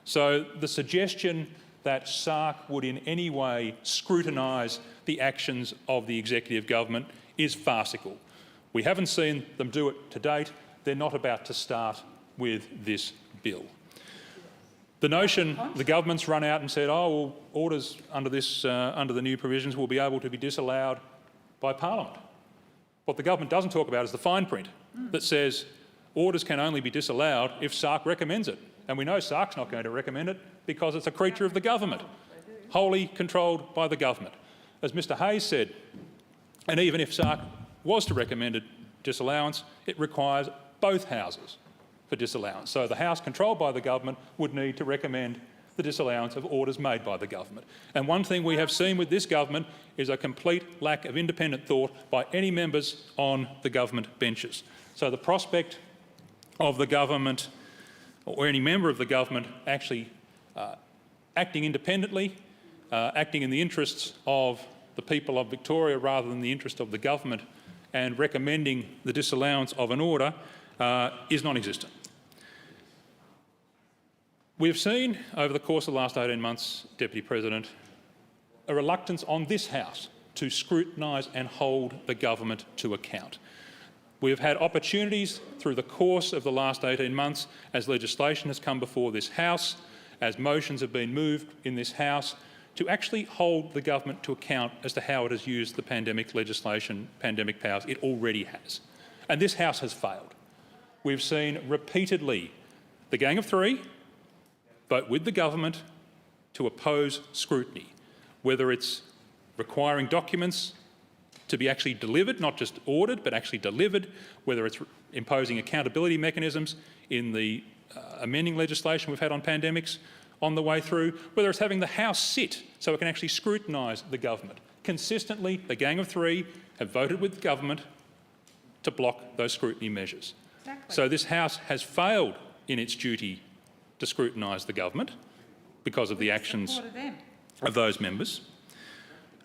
So the suggestion that SARC would in any way scrutinise the actions of the executive government is farcical. We haven't seen them do it to date. They're not about to start with this bill. The notion the government's run out and said, oh, well, orders under the new provisions will be able to be disallowed by Parliament. What the government doesn't talk about is the fine print that says orders can only be disallowed if SARC recommends it. And we know SARC's not going to recommend it because it's a creature of the government, wholly controlled by the government. As Mr Hayes said, and even if SARC was to recommend a disallowance, it requires both houses for disallowance. So the House controlled by the government would need to recommend the disallowance of orders made by the government. And one thing we have seen with this government is a complete lack of independent thought by any members on the government benches. So the prospect of the government or any member of the government actually acting independently, acting in the interests of the people of Victoria rather than the interest of the government and recommending the disallowance of an order is non-existent. We've seen over the course of the last 18 months, Deputy President, a reluctance on this House to scrutinise and hold the government to account. We've had opportunities through the course of the last 18 months as legislation has come before this House, as motions have been moved in this House, to actually hold the government to account as to how it has used the pandemic legislation, pandemic powers it already has. And this House has failed. We've seen repeatedly the Gang of Three vote with the government to oppose scrutiny, whether it's requiring documents to be actually delivered, not just ordered, but actually delivered, whether it's imposing accountability mechanisms in the amending legislation we've had on pandemics on the way through, whether it's having the House sit so it can actually scrutinise the government. Consistently, the Gang of Three have voted with the government to block those scrutiny measures. Exactly. So this House has failed in its duty to scrutinise the government because of the actions of those members.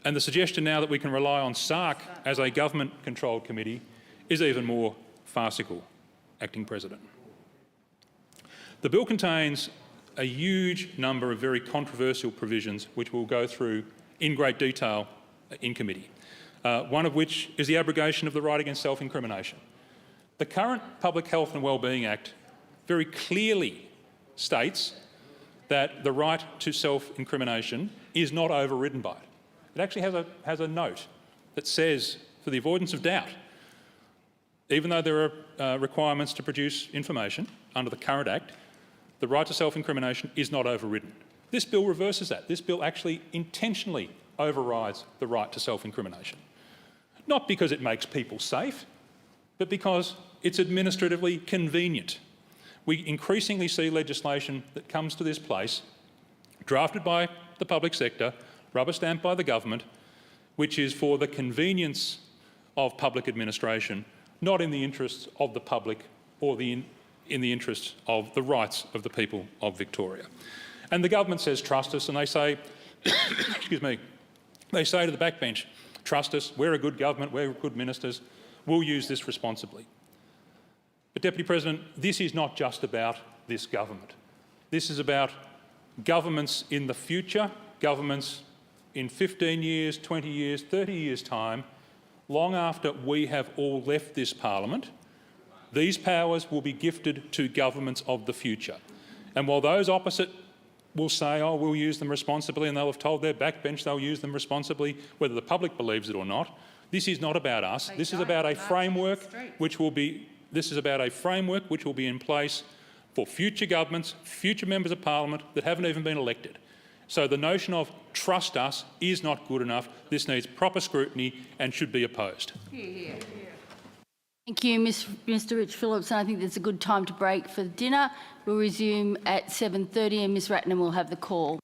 And the suggestion now that we can rely on SARC as a government-controlled committee is even more farcical, Acting President. The bill contains a huge number of very controversial provisions which we'll go through in great detail in committee, one of which is the abrogation of the right against self-incrimination. The current Public Health and Wellbeing Act very clearly states that the right to self-incrimination is not overridden by it. It actually has a note that says, for the avoidance of doubt, even though there are requirements to produce information under the current Act, the right to self-incrimination is not overridden. This bill reverses that. This bill actually intentionally overrides the right to self-incrimination. Not because it makes people safe, but because it's administratively convenient. We increasingly see legislation that comes to this place, drafted by the public sector, rubber-stamped by the government, which is for the convenience of public administration, not in the interests of the public or in the interests of the rights of the people of Victoria. And the government says, trust us, and they say, excuse me, they say to the backbench, trust us, we're a good government, we're good ministers, we'll use this responsibly. But Deputy President, this is not just about this government. This is about governments in the future, governments in 15 years, 20 years, 30 years' time, long after we have all left this parliament, these powers will be gifted to governments of the future. And while those opposite will say, oh, we'll use them responsibly, and they'll have told their backbench they'll use them responsibly, whether the public believes it or not, this is not about us. This is about a framework which will be in place for future governments, future members of parliament that haven't even been elected. So the notion of trust us is not good enough. This needs proper scrutiny and should be opposed. Thank you, Mr Rich Phillips. And I think there's a good time to break for dinner. We'll resume at 7:30 and Ms Ratnam will have the call.